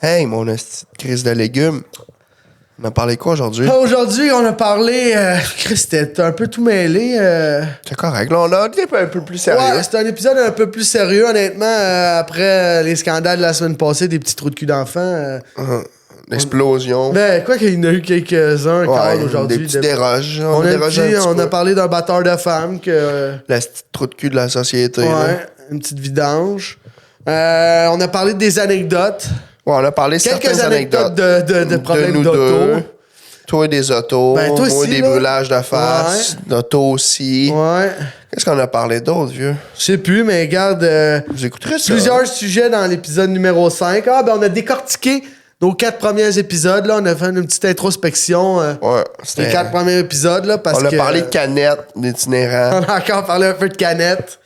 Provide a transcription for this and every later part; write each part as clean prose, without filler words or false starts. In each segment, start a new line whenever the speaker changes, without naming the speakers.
Hey, mon esti de crise de légumes. On a parlé quoi aujourd'hui?
Aujourd'hui, on a parlé... Chris, c'était un peu tout mêlé.
C'est correct. Là, on a été un peu plus sérieux.
Ouais, c'était un épisode un peu plus sérieux, honnêtement. Après les scandales de la semaine passée, des petits trous de cul d'enfants.
L'explosion.
Ben, quoi qu'il y en a eu quelques-uns quand aujourd'hui.
Des petits déroges.
On a parlé d'un batteur de femmes que...
La petite trou de cul de la société.
Ouais,
Là.
une petite vidange. On a parlé des anecdotes.
Ouais, on a parlé
Quelques anecdotes de problèmes
nous
d'auto.
deux. Toi, des autos.
Ben, toi
moi,
aussi,
des
là.
brûlages de face. D'auto aussi.
Ouais.
Qu'est-ce qu'on a parlé d'autre, vieux?
Je sais plus, mais regarde...
Vous écouterez ça?
Plusieurs sujets dans l'épisode numéro 5. Ah, ben on a décortiqué nos 4 premiers épisodes. Là. On a fait une petite introspection
Ouais.
des 4 premiers épisodes. Là, parce
On a
que,
parlé de canettes, d'itinérants.
On a encore parlé un peu de canettes.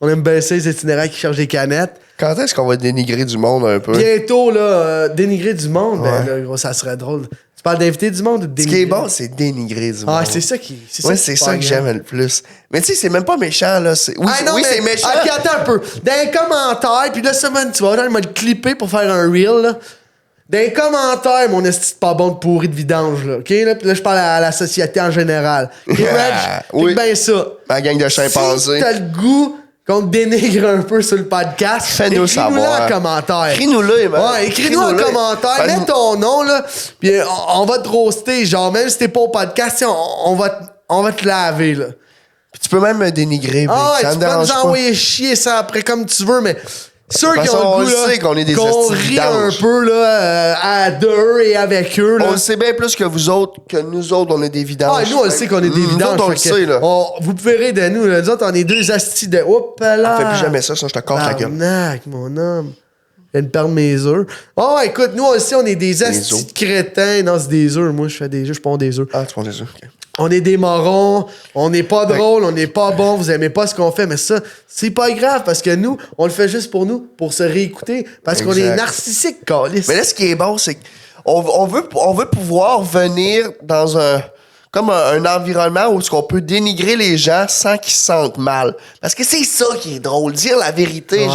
On aime baisser les itinérants qui cherchent des canettes.
Quand est-ce qu'on va dénigrer du monde un peu?
Bientôt, là, dénigrer du monde.
Ouais.
Ben, là, gros, ça serait drôle. Tu parles d'inviter du monde ou de
Ce
dénigrer?
qui est bon, c'est dénigrer du monde.
Ah, c'est ça qui...
Ouais, c'est ça que j'aime le plus. Mais tu sais, c'est même pas méchant, là. Oui,
Ah, non,
oui
mais-
c'est méchant.
Ah, puis attends un peu. Dans les commentaires, puis là, semaine, tu vas voir, il m'a clippé pour faire un reel, là. Dans les commentaires, mon esti de pas bon de pourri de vidange, là. OK? Là, puis là, je parle à la société en général. OK, Reg?
Oui.
bien ça.
Ma gang de chimpanzés.
Si t'as le goût qu'on te dénigre un peu sur le podcast,
Fais-nous
écris-nous-le
savoir.
en commentaire.
Écris-nous-le, man.
Ouais, écris-nous en commentaire, mets ton nom, là, puis on va te roaster. Genre, même si t'es pas au podcast, on va te laver, là.
Puis tu peux même me dénigrer.
Ah
puis ça
ouais, tu
me
peux
dérange
nous
pas.
envoyer chier ça après comme tu veux, mais ceux
De toute
qui
façon,
ont
on
le goût,
le
là,
sait qu'on est des
qu'on
hosties de
rit un
vidanges.
peu là, à deux et avec eux. Là.
On le sait bien plus que vous autres, que nous autres, on est des vidanges.
Ah, nous, on le sait qu'on est des
Nous
vidanges.
autres, on le
fait que
sait, là.
vous pouvez rire de nous. Là. Nous autres, on est deux astis de... Oups là!
On fait plus jamais ça, sinon je te casse la gueule.
Tabarnak, mon homme. Je viens de perdre mes œufs. Oh, ouais, écoute, nous aussi, on est des astis
œufs.
de crétins. Non, c'est des œufs. Moi, je fais des œufs, je ponds des œufs.
Ah, tu penses ça? OK.
On est des morons, on n'est pas drôle, on n'est pas bon, vous aimez pas ce qu'on fait, mais ça, c'est pas grave parce que nous, on le fait juste pour nous, pour se réécouter, parce qu'on est
Exact.
narcissique, câlisse.
Mais là, ce qui est bon, c'est qu'on veut pouvoir venir dans comme un environnement où on peut dénigrer les gens sans qu'ils se sentent mal. Parce que c'est ça qui est drôle. Dire la vérité,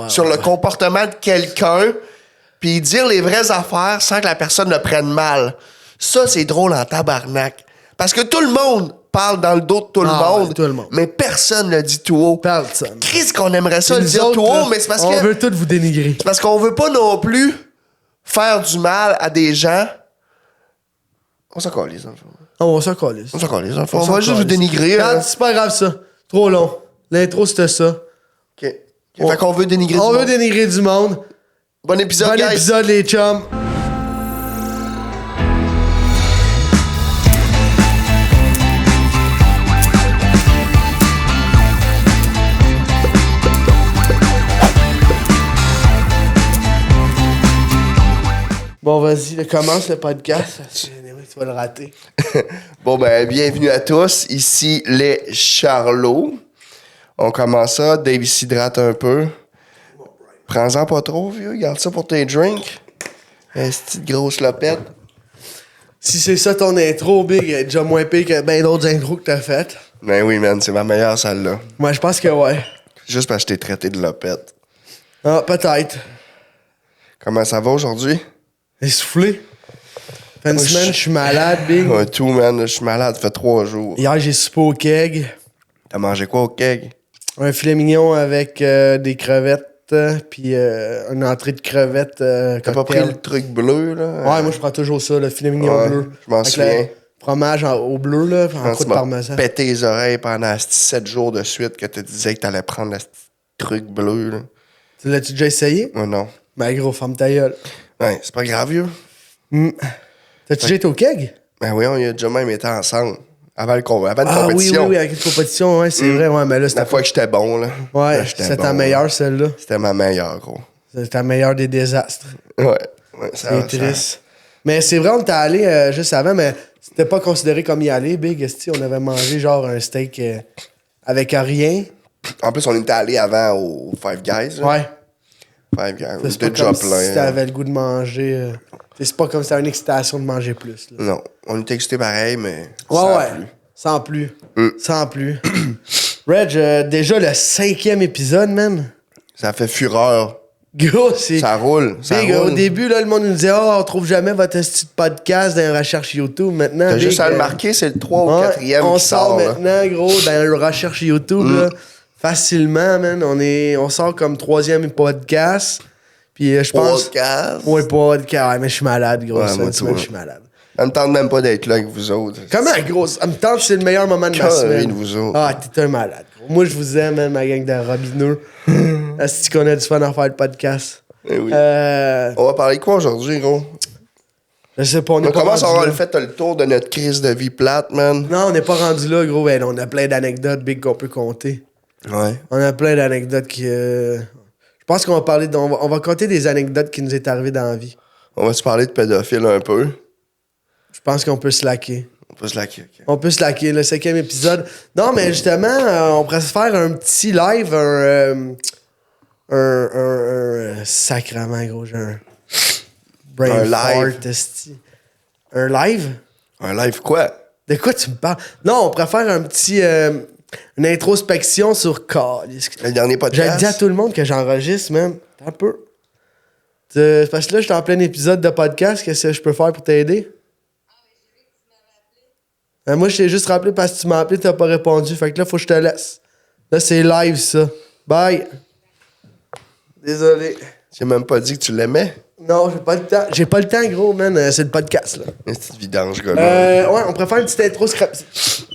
sur le comportement de quelqu'un, puis dire les vraies affaires sans que la personne le prenne mal. Ça, c'est drôle en tabarnak. Parce que tout le monde parle dans le dos de tout le monde,
tout le monde.
mais personne ne le dit tout haut.
Personne.
Qu'est-ce qu'on aimerait ça le
Nous
dire
autres,
tout haut,
là,
mais c'est parce
on
que...
veut tout vous dénigrer.
C'est parce qu'on veut pas non plus faire du mal à des gens. On s'en calisse, dans le fond.
On s'en calisse.
On s'en calisse, dans le fond.
On
On
s'en
va juste vous
calisse.
dénigrer.
Regarde, c'est pas grave ça. Trop long. L'intro, c'était ça.
OK. Fait qu'on veut dénigrer
On
du
veut
monde.
dénigrer du monde.
Bon épisode,
Bon
guys.
épisode, les chums. Bon, vas-y, là, commence le podcast. Tu vas le rater.
Bon, ben, bienvenue à tous. Ici, les Charlots. On commence ça. Dave s'hydrate un peu. Prends-en pas trop, vieux. Garde ça pour tes drinks. Une petite grosse lopette.
Si c'est ça ton intro, Big, elle est déjà moins pire que bien d'autres intros que t'as faites.
Ben oui, man, c'est ma meilleure, celle-là.
Moi, je pense que ouais.
Juste parce que je t'ai traité de lopette.
Ah, peut-être.
Comment ça va aujourd'hui?
Essoufflé. Fait une
Moi,
semaine, je suis malade, Big.
Ouais, tout, man. Je suis malade. Ça fait 3 jours.
Hier, j'ai soupé au keg.
T'as mangé quoi au keg?
Un filet mignon avec des crevettes, puis une entrée de crevettes
T'as pas pris
cocktail.
le truc bleu, là?
Ouais, moi, je prends toujours ça, le filet mignon
Ouais,
bleu.
je m'en
Avec
souviens.
le fromage au bleu, là, en
Quand
croûte
tu m'as
parmesan.
pété les oreilles pendant 7 jours de suite que tu disais que t'allais prendre le truc bleu, là.
Tu l'as-tu déjà essayé?
Ouais, non.
Ben, gros, ferme ta gueule.
Ouais, c'est pas grave, vieux.
T'as-tu déjà été au keg?
Ben oui, on y a déjà même été ensemble. Avant une
Ah oui,
compétition.
oui, avec une compétition, ouais, c'est vrai. Ouais, mais là,
La
c'était
fois que j'étais bon, là.
Ouais,
Là, j'étais
c'est
bon,
ta
là.
meilleure, celle-là.
C'était ma meilleure, gros.
C'est ta meilleure des désastres.
Ouais. Ça,
C'est triste. Mais c'est vrai, on était allé juste avant, mais c'était pas considéré comme y aller, Big. Esti. On avait mangé genre un steak avec rien.
En plus, on était allé avant au Five Guys. Là.
Ouais.
Five Guys. On
C'est
était
pas
déjà
comme
plein.
si t'avais le goût de manger. C'est pas comme si t'avais une excitation de manger plus. Là.
Non, on était excités pareil, mais.
Ouais,
sans
ouais.
plus.
Sans plus. Sans plus. Reg, déjà le 5e épisode, man.
Ça fait fureur
Gros, c'est...
Ça roule, ça
Big,
roule.
au début, là, le monde nous disait « Oh, on trouve jamais votre petit podcast dans les recherches YouTube. » Maintenant,
T'as
Big,
juste à le marquer, c'est le 3 ou
ouais,
4e
on
qui sort, là.
maintenant, gros, dans les recherches YouTube, là, facilement, man. On sort comme 3e podcast. Puis je pense...
Podcast.
Ouais, podcast. Ouais, mais je suis malade, gros.
Ouais,
Ça,
moi,
une
tu
semaine,
vois.
je suis malade.
Ça me tente même pas d'être là avec vous autres.
Comment, gros? Ça me tente, c'est le meilleur moment de ma
Carré
semaine.
de vous autres.
Ah, t'es un malade, gros. Moi, je vous aime, man, ma gang de robineux. Est-ce que tu connais du fun à faire le podcast?
Eh oui. On va parler de quoi aujourd'hui, gros?
Je sais pas, on
On
est pas
commence à
rendu
avoir
là.
le fait le tour de notre crise de vie plate, man.
Non, on n'est pas rendu là, gros. Ben, on a plein d'anecdotes big qu'on peut compter.
Ouais.
On a plein d'anecdotes qui... Je pense qu'on va parler... On va compter des anecdotes qui nous est arrivées dans la vie.
On va se parler de pédophiles un peu.
Je pense qu'on peut se laquer.
On peut se laquer, ok.
On peut se laquer, le 5e épisode. Non, mais justement, on pourrait se faire un petit live, sacrement, gros, j'ai un brain
Un live.
fart, esti. Un live?
Un live quoi?
De quoi tu me parles? Non, on pourrait faire un petit... une introspection sur...
Le dernier
J'ai
podcast?
dit à tout le monde que j'enregistre, man. Un peu. Parce que là, je suis en plein épisode de podcast. Qu'est-ce que je peux faire pour t'aider? Moi, je t'ai juste rappelé parce que tu m'as appelé, t'as pas répondu. Fait que là, faut que je te laisse. Là, c'est live, ça. Bye. Désolé.
J'ai même pas dit que tu l'aimais.
Non, j'ai pas le temps. J'ai pas le temps, gros, man. C'est le podcast, là.
Une petite vidange, gars.
Ouais, on préfère une petite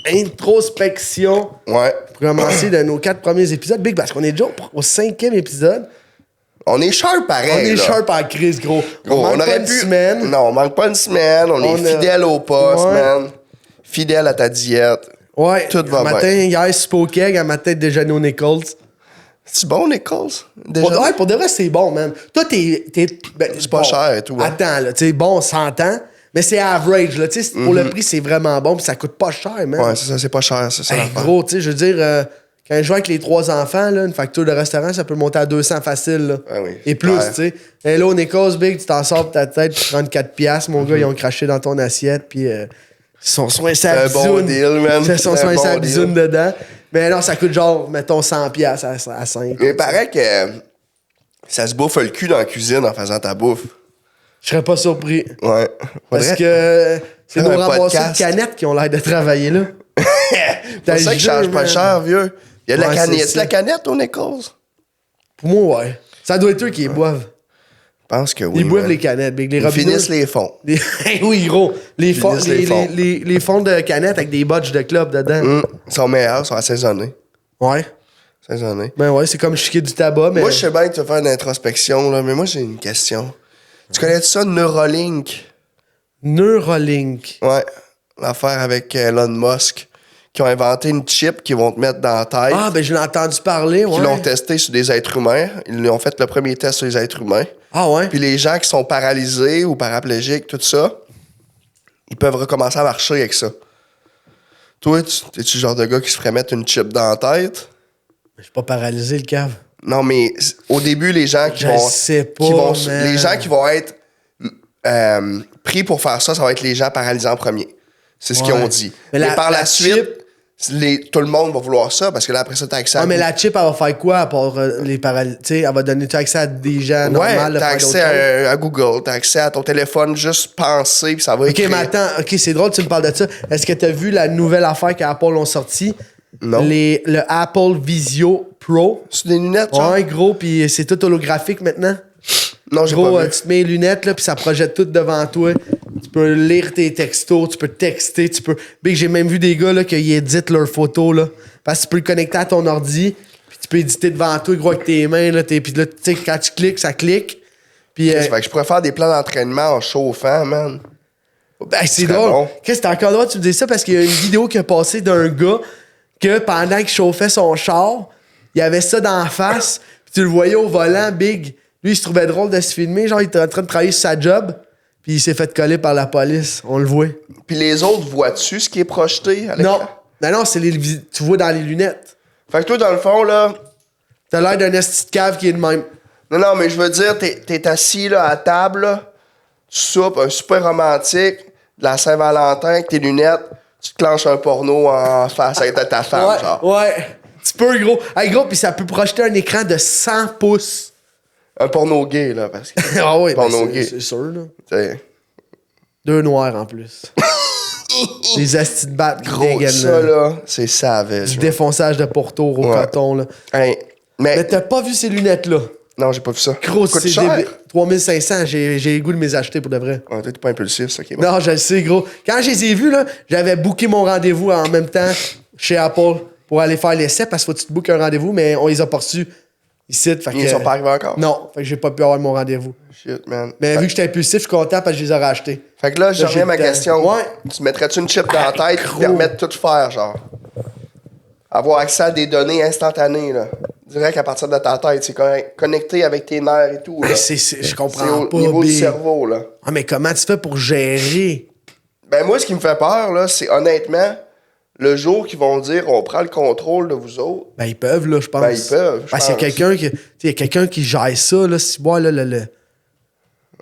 introspection
Ouais.
pour commencer de nos 4 premiers épisodes. Big, parce qu'on est déjà au 5e épisode.
On est sharp pareil.
On est
là.
sharp à crise, gros.
Gros,
manque pas
aurait
une
pu.
semaine.
Non, on manque pas une semaine. On est fidèle au poste,
Ouais.
man. Fidèle à ta diète.
Ouais.
Tout va
un matin,
bien.
hier, Spokeg, un matin, déjeuner au Nichols.
C'est bon, Nichols? Déjà?
Ouais, pour de vrai, c'est bon, man. Toi,
C'est pas cher et tout, hein.
Attends, là, tu sais, bon, on s'entend, mais c'est average, là. Tu sais, pour le prix, c'est vraiment bon, puis ça coûte pas cher, man.
Ouais, c'est ça, c'est pas cher, c'est ça.
Hey,
l'affaire.
gros, tu sais, je veux dire, quand je joue avec les 3 enfants, là, une facture de restaurant, ça peut monter à 200 facile, là.
Ah oui,
Et plus,
clair.
tu sais. Et là, au Nichols, Big, tu t'en sors pour ta tête, tu 34 piastres, mon gars, ils ont craché dans ton assiette, puis ils sont soins sa
un bon
bisoune.
deal, man.
Ils sont
C'est un
soins
bon
sa
deal.
bisoune dedans. Mais non, ça coûte genre, mettons, 100 piastres à 5.
Mais il paraît que ça se bouffe le cul dans la cuisine en faisant ta bouffe.
Je serais pas surpris.
Ouais.
Parce
Faudrait-
que c'est
Faire
nos
un
ramasseurs de
podcast.
canettes qui ont l'air de travailler là.
C'est ça qui change pas
man.
cher, vieux. Il y a de la
Ouais,
canette.
c'est
C'est
ça.
la canette au Nichols?
Pour moi, ouais. Ça doit être eux qui les boivent.
Je pense que oui.
Ils boivent
man.
les canettes, big. Les
Ils
robineux.
finissent les fonds.
Oui, gros. Les fonds,
finissent les fonds.
les fonds de canettes avec des botches de club dedans.
Ils sont meilleurs, ils sont assaisonnés.
Ouais.
Assaisonnés.
Ben ouais, c'est comme chiquer du tabac, mais.
Moi, je sais bien que tu vas faire une introspection, là, mais moi, j'ai une question. Tu connais ça, Neuralink?
Neuralink.
Ouais. L'affaire avec Elon Musk, qui ont inventé une chip qu'ils vont te mettre dans la tête,
Ah, ben je l'ai entendu parler, ouais.
qui l'ont testé sur des êtres humains. Ils ont fait le premier test sur les êtres humains.
Ah, ouais.
Puis les gens qui sont paralysés ou paraplégiques, tout ça, ils peuvent recommencer à marcher avec ça. Toi, t'es-tu le genre de gars qui se ferait mettre une chip dans la tête?
Je suis pas paralysé, le cave.
Non, mais au début, les gens qui
Je
vont...
sais pas,
qui vont
man.
les gens qui vont être pris pour faire ça, ça va être les gens paralysés en premier. C'est ce qu'ils
Ouais.
ont dit.
Mais
Mais,
la-
par la,
la
suite,
chip-
tout le monde va vouloir ça parce que là, après ça, t'as accès à...
Ah, mais la chip, elle va faire quoi à part les paralysés? Tu sais, elle va donner accès à des gens
Ouais,
normaux.
t'as accès à Google, t'as accès à ton téléphone, juste penser, puis ça va
Ok,
écrire.
mais attends, ok, c'est drôle, tu me parles de ça. Est-ce que t'as vu la nouvelle affaire qu'Apple ont sorti?
Non.
Le Apple Visio Pro.
C'est des lunettes, genre?
Ouais, gros, puis c'est tout holographique maintenant.
Non, j'ai
Gros,
pas vu.
tu te mets les lunettes, là, puis ça projette tout devant toi. Tu peux lire tes textos, tu peux texter, tu peux... Big, j'ai même vu des gars, là, qui éditent leurs photos, là. Parce que tu peux le connecter à ton ordi, puis tu peux éditer devant toi, gros, avec tes mains, là. Puis là, tu sais, quand tu cliques, ça clique. Puis...
Ça fait que je pourrais faire des plans d'entraînement en chauffant, man.
Ben, c'est
serait
drôle.
bon.
Qu'est-ce que t'as encore le droit de tu me dis ça? Parce qu'il y a une vidéo qui a passé d'un gars que pendant qu'il chauffait son char, il avait ça dans la face, puis tu le voyais au volant, big. Lui, il se trouvait drôle de se filmer. Genre, il était en train de travailler sur sa job, puis il s'est fait coller par la police. On le voit.
Puis les autres, vois-tu ce qui est projeté à l'écran?
Non. Ben non, c'est tu vois dans les lunettes.
Fait que toi, dans le fond, là...
T'as l'air d'un esti de cave qui est de même.
Non, mais je veux dire, t'es assis, là, à table, là, tu soupes, un super romantique, de la Saint-Valentin, avec tes lunettes, tu te clenches un porno en face avec ta femme,
Ouais,
genre.
ouais. Tu peux, gros. Hey, gros, puis ça peut projeter un écran de 100 pouces.
Un porno gay, là, parce que...
Ah oui, ben
porno gay.
c'est sûr, là.
T'sais,
2 noirs en plus. Les astis de batte qui
gros,
dégainent,
ça,
là.
là, c'est savage.
Du
là.
défonçage de pourtour au
Ouais.
coton, là.
Hey, mais...
Mais t'as pas vu ces lunettes-là?
Non, j'ai pas vu ça.
Gros,
Coûte
c'est
cher.
3500, j'ai le goût de me les acheter pour de vrai.
Ouais, toi, t'es pas impulsif, ça qui est bon.
Non, je le sais, gros. Quand je les ai vus, là, j'avais booké mon rendez-vous en même temps chez Apple pour aller faire l'essai parce qu'il faut que tu te bookes un rendez-vous, mais on les a pas reçus ici. Fait
Ils
que,
sont pas arrivés encore?
Non, fait que j'ai pas pu avoir mon rendez-vous.
Shit, man.
Mais vu que j'étais impulsif, je suis content parce que je les aurais achetés.
Fait que là, je
Là,
reviens à ma
j'ai le temps.
question.
Ouais.
Tu mettrais-tu une chip dans la tête qui
Gros.
permet de tout faire, genre? Avoir accès à des données instantanées, là. Direct à partir de ta tête. C'est connecté avec tes nerfs et tout, là.
Mais je
C'est
comprends
au
pas,
niveau du
Big.
cerveau, là.
Ah, mais comment tu fais pour gérer?
Ben, moi, ce qui me fait peur, là, c'est honnêtement, le jour qu'ils vont dire on prend le contrôle de vous autres.
Ben, ils peuvent, là, je pense.
Ben, ils peuvent, je
Parce qu'il y a
pense.
quelqu'un qui... tu sais, il y a quelqu'un qui gère ça, là, si moi, là,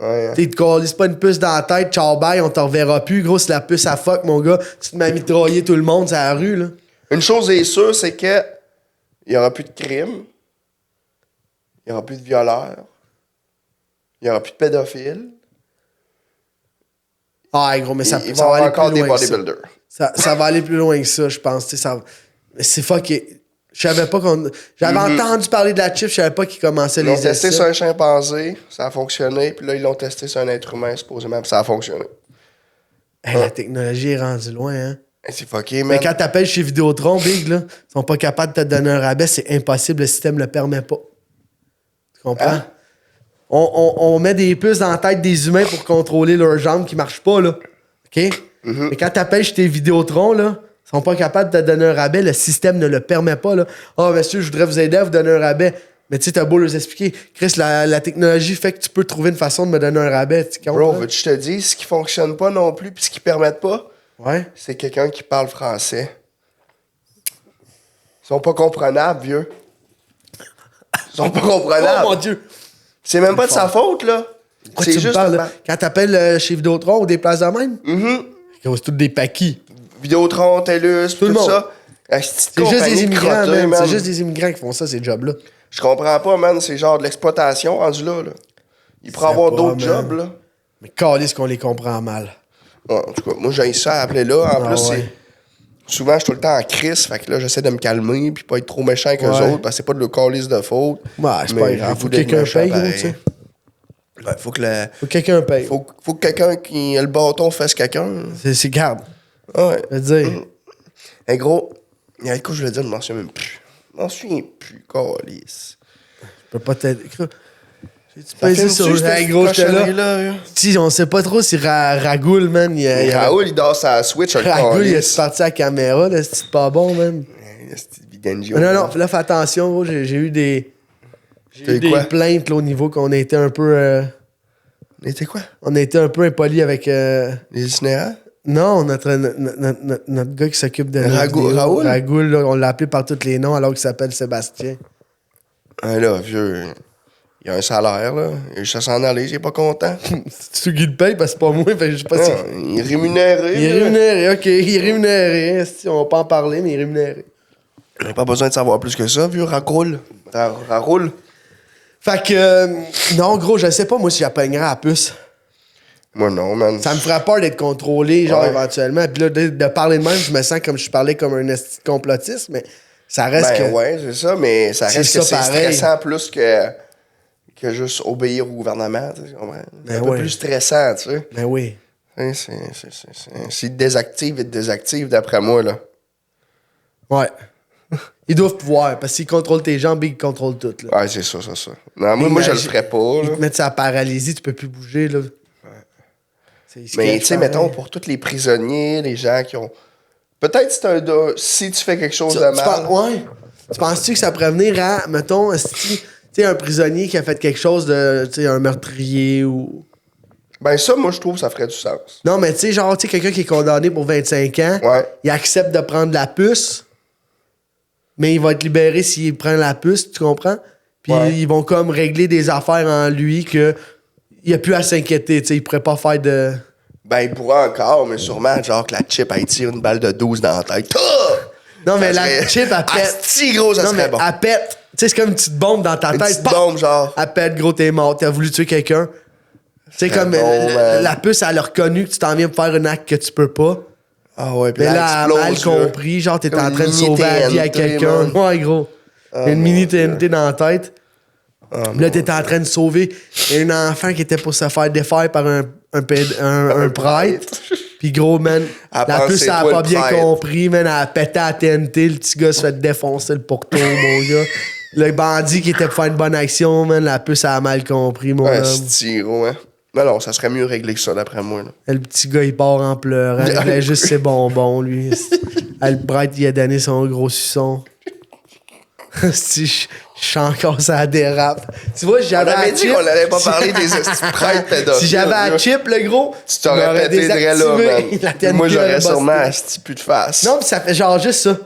Ouais.
Tu te calisses pas une puce dans la tête, ciao bye, on t'en reverra plus. Gros, c'est la puce à fuck, mon gars. Tu te mets à mitrailler tout le monde sur la rue, là.
Une chose est sûre, c'est que il y aura plus de crimes. Il y aura plus de violeurs. Il y aura plus de pédophiles.
Ah, gros, mais ça
Il va y
va
avoir
aller
encore
plus
des
loin que ça.
bodybuilders.
Ça va aller plus loin que ça, je pense. Tu sais, mais c'est fucké. Je savais pas qu'on... J'avais entendu parler de la chip, je savais pas qu'ils commençaient
Ils l'ont
les
testé
essais.
sur un chimpanzé, ça a fonctionné, puis là, ils l'ont testé sur un être humain, supposément, puis ça a fonctionné.
Hey, la technologie est rendue loin, hein.
Et c'est fucké, man.
Mais quand t'appelles chez Vidéotron, Big, là, ils sont pas capables de te donner un rabais, c'est impossible, le système le permet pas. Tu comprends?
Hein?
On met des puces dans la tête des humains pour contrôler leurs jambes qui marchent pas, là. OK? Mais quand t'appelles chez tes Vidéotron, là, ils sont pas capables de te donner un rabais, le système ne le permet pas, là. Ah, monsieur, je voudrais vous aider à vous donner un rabais. Mais tu sais, t'as beau leur expliquer. Chris, la technologie fait que tu peux trouver une façon de me donner un rabais. Tu comprends?
Bro, veux-tu que je te dise, ce qui fonctionne pas non plus, puis ce qui permet pas,
Ouais.
c'est quelqu'un qui parle français. Ils sont pas comprenables, vieux. Ils sont pas comprenables.
Oh mon Dieu!
C'est même pas de sa faute, là.
Quoi,
C'est
tu me
juste...
parles, là? Quand t'appelles chez Vidéotron ou des places de même? C'est tout des paquis.
Vidéotron, TELUS,
Tout le
tout
monde.
ça.
C'est juste des immigrants, man. C'est juste des immigrants qui font ça, ces jobs-là.
Je comprends pas, man. C'est genre de l'exploitation rendu là. Il pourrait avoir
pas,
d'autres
man.
jobs, là.
Mais calisse qu'on les comprend mal.
Ouais, en tout cas, moi, j'ai ça à appeler là. En
Ah
plus,
ouais.
c'est... Souvent, je suis tout le temps en crise. Fait que là, j'essaie de me calmer puis pas être trop méchant avec eux
Ouais.
autres. Parce que c'est pas de le calice de faute.
Ouais, c'est
Mais
pas
j'ai
grave.
le
Faut
goût
que
d'être
quelqu'un
méchant,
paye, gros,
pareil.
tu sais.
Ouais, faut que le...
Faut que quelqu'un paye.
Faut que quelqu'un qui a le bâton fasse quelqu'un.
C'est garde.
Ouais.
Je veux dire.
Hey, gros, il y a un coup, je voulais dire, je m'en souviens même plus. Je m'en souviens plus, calice.
Je peux pas t'aider. J'ai-tu
Ça
pesé
fait
sur
une
hey, gros, j'étais là. Si, on sait pas trop si Ragoul, man,
Raoul, il dort sa Switch, un
Ragoul, il est
calice.
parti à la caméra, là, c'est pas bon, man.
C'est Videnjo.
Non, non, là, fais attention, gros, j'ai eu des... J'ai
T'as
eu
eu
des
quoi?
plaintes, là, au niveau qu'on a été un peu...
Mais c'était quoi?
on a été un peu impoli avec...
Les itinérants?
Non, notre gars qui s'occupe de... nos
Ragoul-
vidéos.
Raoul?
Ragoul, là, on l'a appelé par tous les noms alors qu'il s'appelle Sébastien.
Ah là, vieux, il a un salaire, là. Il cherche à s'en aller, il est pas content.
C'est tu qui le paye parce que c'est pas moi, fait que je sais pas si...
Ah, il est rémunéré.
Il est
là.
rémunéré, ok, il est rémunéré. Si on va pas en parler, mais il est rémunéré.
Il n'a pas besoin de savoir plus que ça, vieux Ragoul. Raoul.
Fait que... non, gros, je sais pas, moi, si j'appeignerais à la puce.
Moi, non, man.
Ça me ferait peur d'être contrôlé, genre,
Ouais.
éventuellement. Puis là, de parler de même, je me sens comme je parlais comme un esti de complotiste, mais ça reste
Ben
que...
ouais, c'est ça, mais ça
C'est
reste
ça
que c'est
pareil.
stressant plus que juste obéir au gouvernement, tu comprends? C'est
Ben
un peu
ouais.
plus stressant, tu sais.
Mais oui.
Hein, s'ils désactivent, ils te désactivent, d'après moi, là.
Ouais. Ils doivent pouvoir, parce qu'ils contrôlent tes jambes, ils contrôlent tout, là.
Ouais, c'est ça. Non, moi, je le ferais pas,
Ils
là.
te mettent ça à paralysie, tu peux plus bouger, là. C'est
Mais,
sketch,
tu sais,
pareil.
mettons, pour tous les prisonniers, les gens qui ont... Peut-être si tu fais quelque chose de mal...
Ouais. Tu penses-tu que ça pourrait venir à, mettons, tu sais, un prisonnier qui a fait quelque chose de, tu sais, un meurtrier ou...
Ben ça, moi, je trouve que ça ferait du sens.
Non, mais tu sais, genre, tu sais, quelqu'un qui est condamné pour 25 ans,
Ouais.
il accepte de prendre la puce, mais il va être libéré s'il prend la puce, tu comprends? Puis
Ouais.
ils vont comme régler des affaires en lui que il n'y a plus à s'inquiéter, tu sais, il pourrait pas faire de...
Ben, il pourra encore, mais sûrement, genre, que la chip, elle tire une balle de 12 dans la tête. Ah!
Non, mais
Ça
la
serait-
chip, elle pète.
Asti gros, ça
Non,
serait
mais
bon.
elle pète. Tu sais, c'est comme une petite bombe dans ta
Une
tête.
petite
Paf!
bombe, genre.
Elle pète, gros, t'es mort. T'as voulu tuer quelqu'un. Tu sais, comme
bon, man.
la puce, elle a reconnu que tu t'en viens pour faire un acte que tu peux pas.
Ah ouais, puis
Mais là, elle a mal
explose, là.
compris. Genre, t'es
Comme
en
une
train de
mini
sauver la vie à
TNT,
quelqu'un.
man.
Ouais, gros.
Ah,
Une
mon
mini
Dieu.
TNT dans la tête.
Ah,
Là, t'étais en train de sauver un enfant qui était pour se faire défaire par un prêtre. Puis gros, man,
Elle
la
pense
puce,
c'est
elle a
toi
pas
le
bien
prêtre.
compris, man. Elle a pété à TNT. Le petit gars se fait défoncer le porto, mon gars. Le bandit qui était pour faire une bonne action, man, la puce, elle a mal compris, mon
Ouais,
homme.
c'est gros, hein. Non, ça serait mieux réglé que ça, d'après moi, là.
Le petit gars, il part en pleurant. Il voulait juste ses bonbons, lui. Le prêtre, il a donné son gros suçon. Si je suis encore ça la dérape. Tu vois,
On
j'avais
avait
à
dit
Chip.
qu'on allait pas parler des estis prêtres pédophiles.
Si j'avais à
là.
Chip, le gros,
Tu t'aurais
m'aurais
pété de là,
désactivé.
man.
La TNT
Moi, j'aurais
aurait
sûrement
busté.
asti plus de face.
Non, pis ça fait genre juste ça.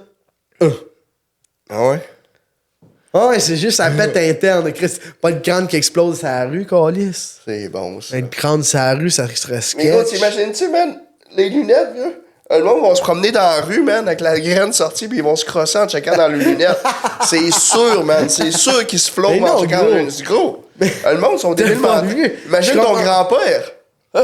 Ah ouais?
Ah ouais, c'est juste ça pète interne. Chris. Pas de crâne qui explose sur la rue, Calis.
C'est bon, ça.
Un crâne sur la rue, ça serait
Mais gros,
sketch.
t'imagines-tu, man, les lunettes, là? Le monde va se promener dans la rue, man, avec la graine sortie, puis ils vont se crosser en checkant dans les lunettes. C'est sûr, man. C'est sûr qu'ils se flottent
Mais non,
en checkant dans
gros.
les lunettes. C'est gros. Le monde sont débiles
Tellement
mentaux.
mieux.
Imagine
Je
ton
comprends.
grand-père.
Ben,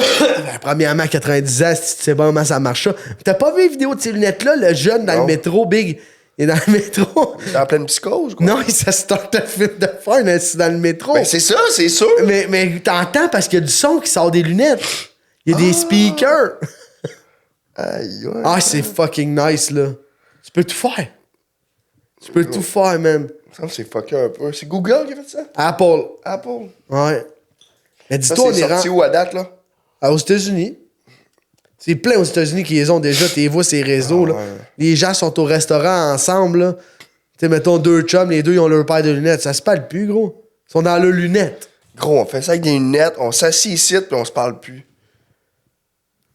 premièrement, à 90 ans, si tu sais pas comment ça marche ça. T'as pas vu les vidéos de ces lunettes-là, le jeune dans
Non.
le métro, Big? Il est dans le métro.
T'es en pleine psychose, quoi.
Non, ça start un film de fun assis dans le métro.
Ben, c'est ça, c'est sûr.
Mais t'entends parce qu'il y a du son qui sort des lunettes. Il y a
Ah.
des speakers.
Aïe, ouais.
Ah, c'est fucking nice, là. Tu peux tout faire. Tu peux tout faire, man.
Ça me semble que c'est fucké un peu. C'est Google qui a fait ça?
Apple.
Apple.
Ouais. Mais
Ça,
dis-toi, on
c'est
est
sorti où à date, là?
aux États-Unis. C'est plein aux États-Unis qui les ont déjà. Tu les vois, ces réseaux, là.
ouais.
Les gens sont au restaurant ensemble, là. Tu sais, mettons deux chums, les deux, ils ont leur paire de lunettes. Ça se parle plus, gros. Ils sont dans leurs lunettes.
Gros, on fait ça avec des lunettes, on s'assied ici, puis on se parle plus.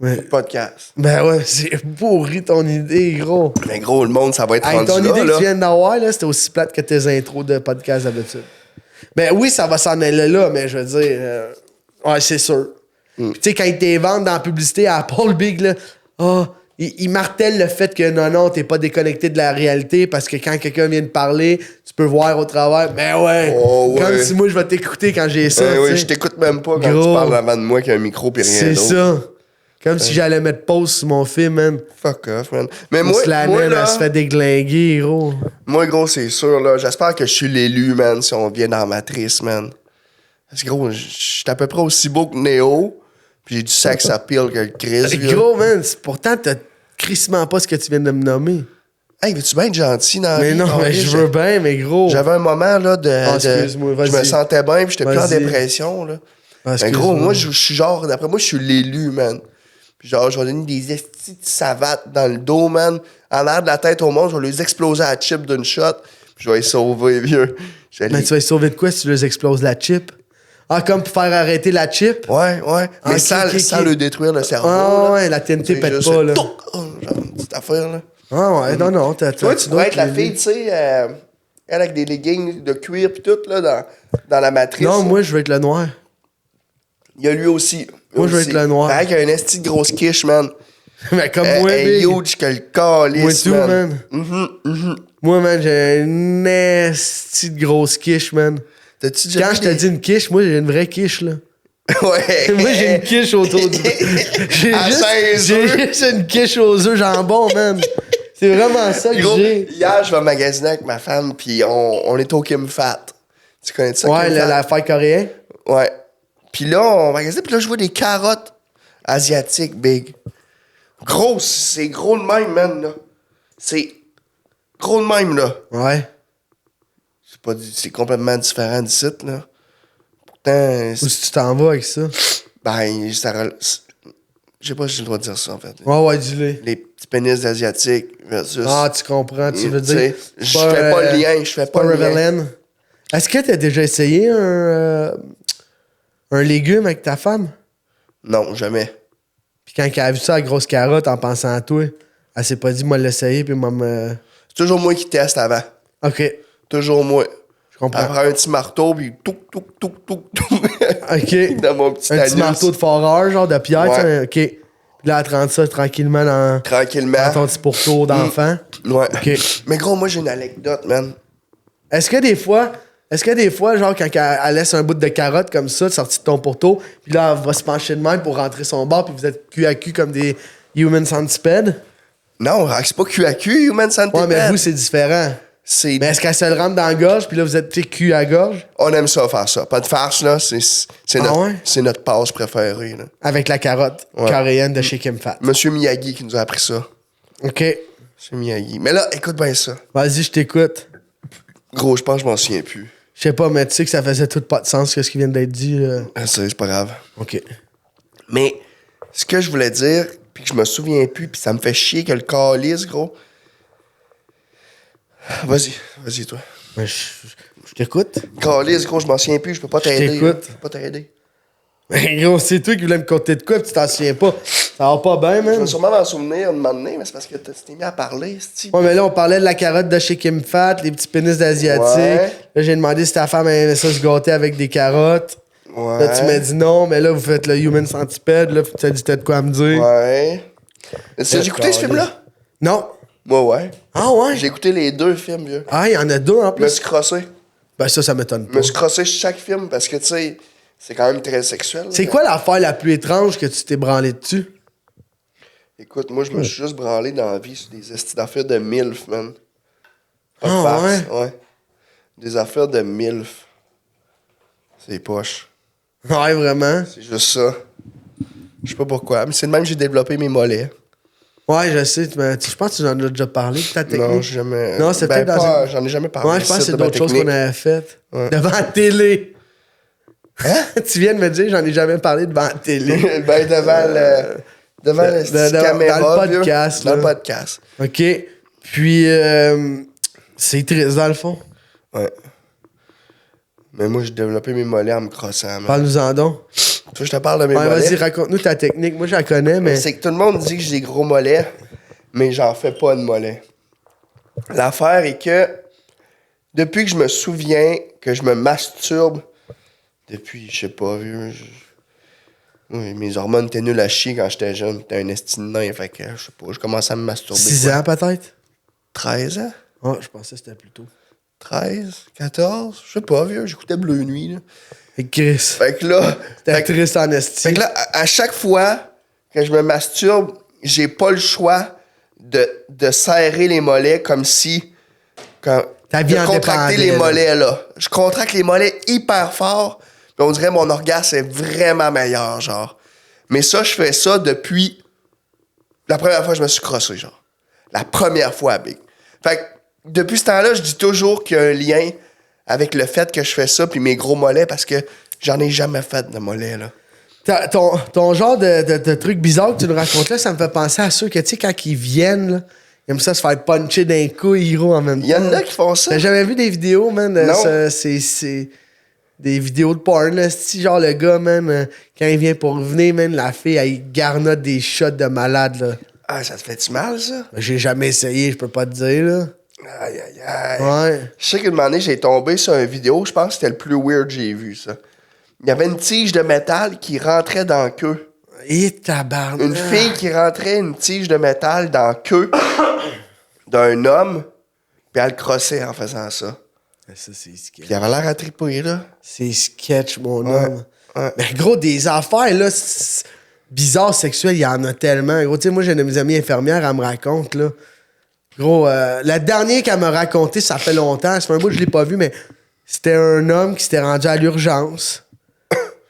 Ouais.
Podcast.
Ben ouais, c'est pourri ton idée, gros.
Mais gros, le monde, ça va être
Hey,
rendu
ton
là,
idée que
là.
tu viens d'avoir, là, c'était aussi plate que tes intros de podcast d'habitude. Ben oui, ça va s'en aller là, mais je veux dire, ouais, c'est sûr. Puis tu sais, quand ils te vendent dans la publicité à Paul Big, là, il martèle le fait que non, t'es pas déconnecté de la réalité parce que quand quelqu'un vient de parler, tu peux voir au travers. Ben ouais,
Oh, ouais.
comme si moi je vais t'écouter quand j'ai ça.
Ben
tu
oui,
sais.
je t'écoute même pas quand
Gros.
tu parles avant de moi qu'il y a un micro pis rien
C'est
d'autre.
ça. Comme si j'allais mettre pause sur mon film, man.
Fuck off, man. Mais
Moi, la
moi,
naine,
là,
elle se fait déglinguer, gros.
moi, gros, c'est sûr, là. J'espère que je suis l'élu, man, si on vient dans la matrice, man. Parce que, gros, je suis à peu près aussi beau que Néo, puis j'ai du sex appeal que le Chris, là.
Gros, man, pourtant, t'as crissement pas ce que tu viens de me nommer.
Hey, veux-tu bien être gentil dans la
Mais
vie?
non,
Ah,
mais
oui,
je veux bien, mais gros.
J'avais un moment, là,
Ah, excuse-moi,
je me
vas-y.
sentais bien, puis j'étais plus en
Vas-y.
dépression, là.
Ah,
Mais
excuse-moi.
gros, moi, je suis genre, d'après moi, je suis l'élu, man. Puis genre, je vais donner des estis de savates dans le dos, man. En l'air de la tête au monde, je vais les exploser à la chip d'une shot. Puis je vais les sauver, vieux. Je vais
Mais
les-
tu vas les sauver de quoi si tu les exploses la chip? Ah, comme pour faire arrêter la chip?
Ouais, ouais. Mais
Ok,
sans,
ok,
sans
ok.
le détruire le cerveau.
Ah
là.
ouais, la TNT
C'est
pète
juste
pas, là.
touc, genre une petite affaire, là.
Ah ouais, non, t'as...
Tu vois, tu pourrais être la fille, tu sais, elle avec des leggings de cuir pis tout, là, dans la matrice.
Non,
là.
moi, je veux être le noir.
Il y a lui aussi.
Moi, je veux être le noir.
Pareil qu'il y a une esti de grosse quiche, man.
Mais comme moi,
Elle est
big.
huge que le calice,
Moi tout, man. Moi, man, j'ai une esti de grosse quiche, man.
T'as-tu déjà
Quand
vu
je te dis une quiche, moi, j'ai une vraie quiche, là.
Ouais.
Moi, j'ai une quiche autour du... J'ai
À
juste,
16
j'ai
œufs.
juste une quiche aux œufs jambon, man. C'est vraiment ça que
Gros,
j'ai.
hier, je vais magasiner avec ma femme, puis on est au Kim Fat. Tu connais ça,
Ouais,
Kim Fat?
l'affaire coréenne.
Ouais. Puis là, on magasine, puis là, je vois des carottes asiatiques, big. Grosses, c'est gros de même, man, là. C'est gros de même, là.
Ouais.
C'est complètement différent du site, là. Pourtant,
Où si tu t'en vas avec ça?
ben, je sais pas si j'ai le droit de dire ça, en fait.
Ouais, dis-le.
Les petits pénis asiatiques versus...
Ah, tu comprends, tu veux
Tu sais,
dire.
je fais pas le lien, je fais pas le lien.
Revelin. Est-ce que t'as déjà essayé un légume avec ta femme?
Non, jamais.
Puis quand elle a vu ça, la grosse carotte, en pensant à toi, elle s'est pas dit, moi, l'essayer, puis moi, me...
C'est toujours moi qui teste avant.
OK,
Toujours moi.
je comprends.
Après un petit marteau, puis touc, touc, touc, touc, touc.
OK.
Dans mon petit
Un
anus.
petit marteau de foreur, genre de pierre,
Ouais.
tu sais, OK. Puis là, elle te rentre ça tranquillement dans
Tranquillement.
ton petit pourtour d'enfant.
Ouais.
OK.
Mais gros, moi, j'ai une anecdote, man.
Est-ce que des fois, genre, quand elle laisse un bout de carotte comme ça, sorti de ton pourtour, puis là, elle va se pencher de même pour rentrer son bord, puis vous êtes cul à cul comme des human centipede?
Non, c'est pas cul à cul, Human Centipede.
Ouais, mais vous, c'est différent.
C'est...
Mais est-ce qu'elle se le rentre dans la gorge, puis là, vous êtes cul à gorge?
On aime ça, faire ça. Pas de farce, là. C'est notre,
ouais?
c'est notre passe préférée, là.
Avec la carotte coréenne de chez Kim Fat.
Monsieur Miyagi qui nous a appris ça.
OK.
Monsieur Miyagi. Mais là, écoute bien ça.
Vas-y, je t'écoute.
Gros, je pense que je m'en souviens plus.
Je sais pas, mais tu sais que ça faisait tout pas de sens, ce qui vient d'être dit, là.
Ah, c'est pas grave.
OK.
Mais ce que je voulais dire, puis que je me souviens plus, puis ça me fait chier que le calice, gros. Vas-y, toi.
Ben, je t'écoute.
Calice, gros, je m'en souviens plus, je peux pas t'aider.
t'écoute.
Je peux pas t'aider.
Ben, gros, c'est toi qui voulais me compter de quoi, puis tu t'en souviens pas. Ça va pas bien,
Je vais
man.
sûrement m'en souvenir un moment donné, mais c'est parce que tu t'es mis à parler, c'ti.
Ouais, mais là, on parlait de la carotte de chez Kim Fat, les petits pénis d'Asiatiques.
Ouais.
Là, j'ai demandé si ta femme aimait ça se gâter avec des carottes.
Ouais.
Là, tu m'as dit non, mais là, vous faites le Human Centipede. Là, tu as dit t'as de quoi à me dire.
Ouais. J'ai écouté ce film-là?
Non.
Moi, ouais.
Ah ouais?
J'ai écouté les deux films, vieux.
Ah, il y en a deux en
Je me
plus.
suis crossé.
Ben ça m'étonne
Je
pas.
me suis crossé chaque film parce que, tu sais, c'est quand même très sexuel.
C'est
là.
quoi l'affaire la plus étrange que tu t'es branlé dessus?
Écoute, moi, je me suis juste branlé dans la vie sur des estis d'affaires de MILF, man. Pas de
Ah,
farce, ouais. Des affaires de MILF. C'est poche.
Ouais, vraiment.
C'est juste ça. Je sais pas pourquoi, mais c'est de même que j'ai développé mes mollets.
Ouais, je sais. Je pense que tu en as déjà parlé de ta technique.
Non, j'ai jamais.
Non, c'est
ben,
peut-être dans
pas-
une-
J'en ai jamais parlé.
Ouais, je pense que
ici
c'est
de ma
d'autres choses
technique.
qu'on avait faites.
Ouais.
Devant la télé.
Hein?
Tu viens de me dire, j'en ai jamais parlé devant la télé.
Ben, devant la caméra.
dans le podcast,
vieux. Dans le
là.
podcast.
OK. Puis, c'est triste, dans le fond.
Ouais. Mais moi, j'ai développé mes mollets en me crossant. man.
Parle-nous-en donc.
Toi, je te parle de mes
Ouais,
mollets.
vas-y, raconte-nous ta technique. Moi, je la connais, mais...
C'est que tout le monde dit que j'ai des gros mollets, mais j'en fais pas de mollets. L'affaire est que depuis que je me souviens que je me masturbe, depuis, je sais pas, vieux, oui, mes hormones étaient nulles à chier quand j'étais jeune. J'étais un esti de nain, fait que, je sais pas, je commençais à me masturber.
6 ans, peut-être?
13 ans?
Oh, je pensais que c'était plus tôt.
13? 14? Je sais pas, vieux, j'écoutais Bleu Nuit, là.
Et Chris,
Fait que là...
t'es
fait que-
triste en esti.
Fait que là, à chaque fois que je me masturbe, j'ai pas le choix de serrer les mollets comme si...
Ta vie
de
en
contracter
dépendait,
les
là.
mollets, là. Je contracte les mollets hyper fort, puis on dirait mon orgasme est vraiment meilleur, genre. Mais ça, je fais ça depuis... La première fois que je me suis crossé, genre. La première fois, big. Fait que, depuis ce temps-là, je dis toujours qu'il y a un lien avec le fait que je fais ça puis mes gros mollets parce que j'en ai jamais fait de mollets, là.
Ton genre de truc bizarre que tu nous racontes là, ça me fait penser à ceux que, tu sais, quand ils viennent, là, ils aiment ça se faire puncher d'un coup, héros en même temps.
Il y en a qui font ça.
T'as jamais vu des vidéos, man?
Non.
C'est des vidéos de porn, là. C'est genre le gars, man, quand il vient pour venir, man, la fille, elle garnote des shots de malade, là.
Ah, ça te fait-tu mal, ça?
J'ai jamais essayé, je peux pas te dire, là.
Aïe, aïe, aïe.
Ouais.
Je sais qu'une année, j'ai tombé sur une vidéo, je pense que c'était le plus weird que j'ai vu, ça. Il y avait une tige de métal qui rentrait dans la queue.
Et tabarnak.
Une fille qui rentrait une tige de métal dans la queue d'un homme, puis elle le crossait en faisant ça.
Ça, c'est sketch.
Puis il avait l'air à triper, là.
C'est sketch, mon
Ouais,
homme.
ouais.
Mais gros, des affaires, là, bizarres sexuelles, il y en a tellement. Gros, tu sais, moi, j'ai une de mes amies infirmières, elle me raconte, là. Gros, la dernière qu'elle m'a raconté, ça fait longtemps. C'est un bout que je l'ai pas vu, mais c'était un homme qui s'était rendu à l'urgence.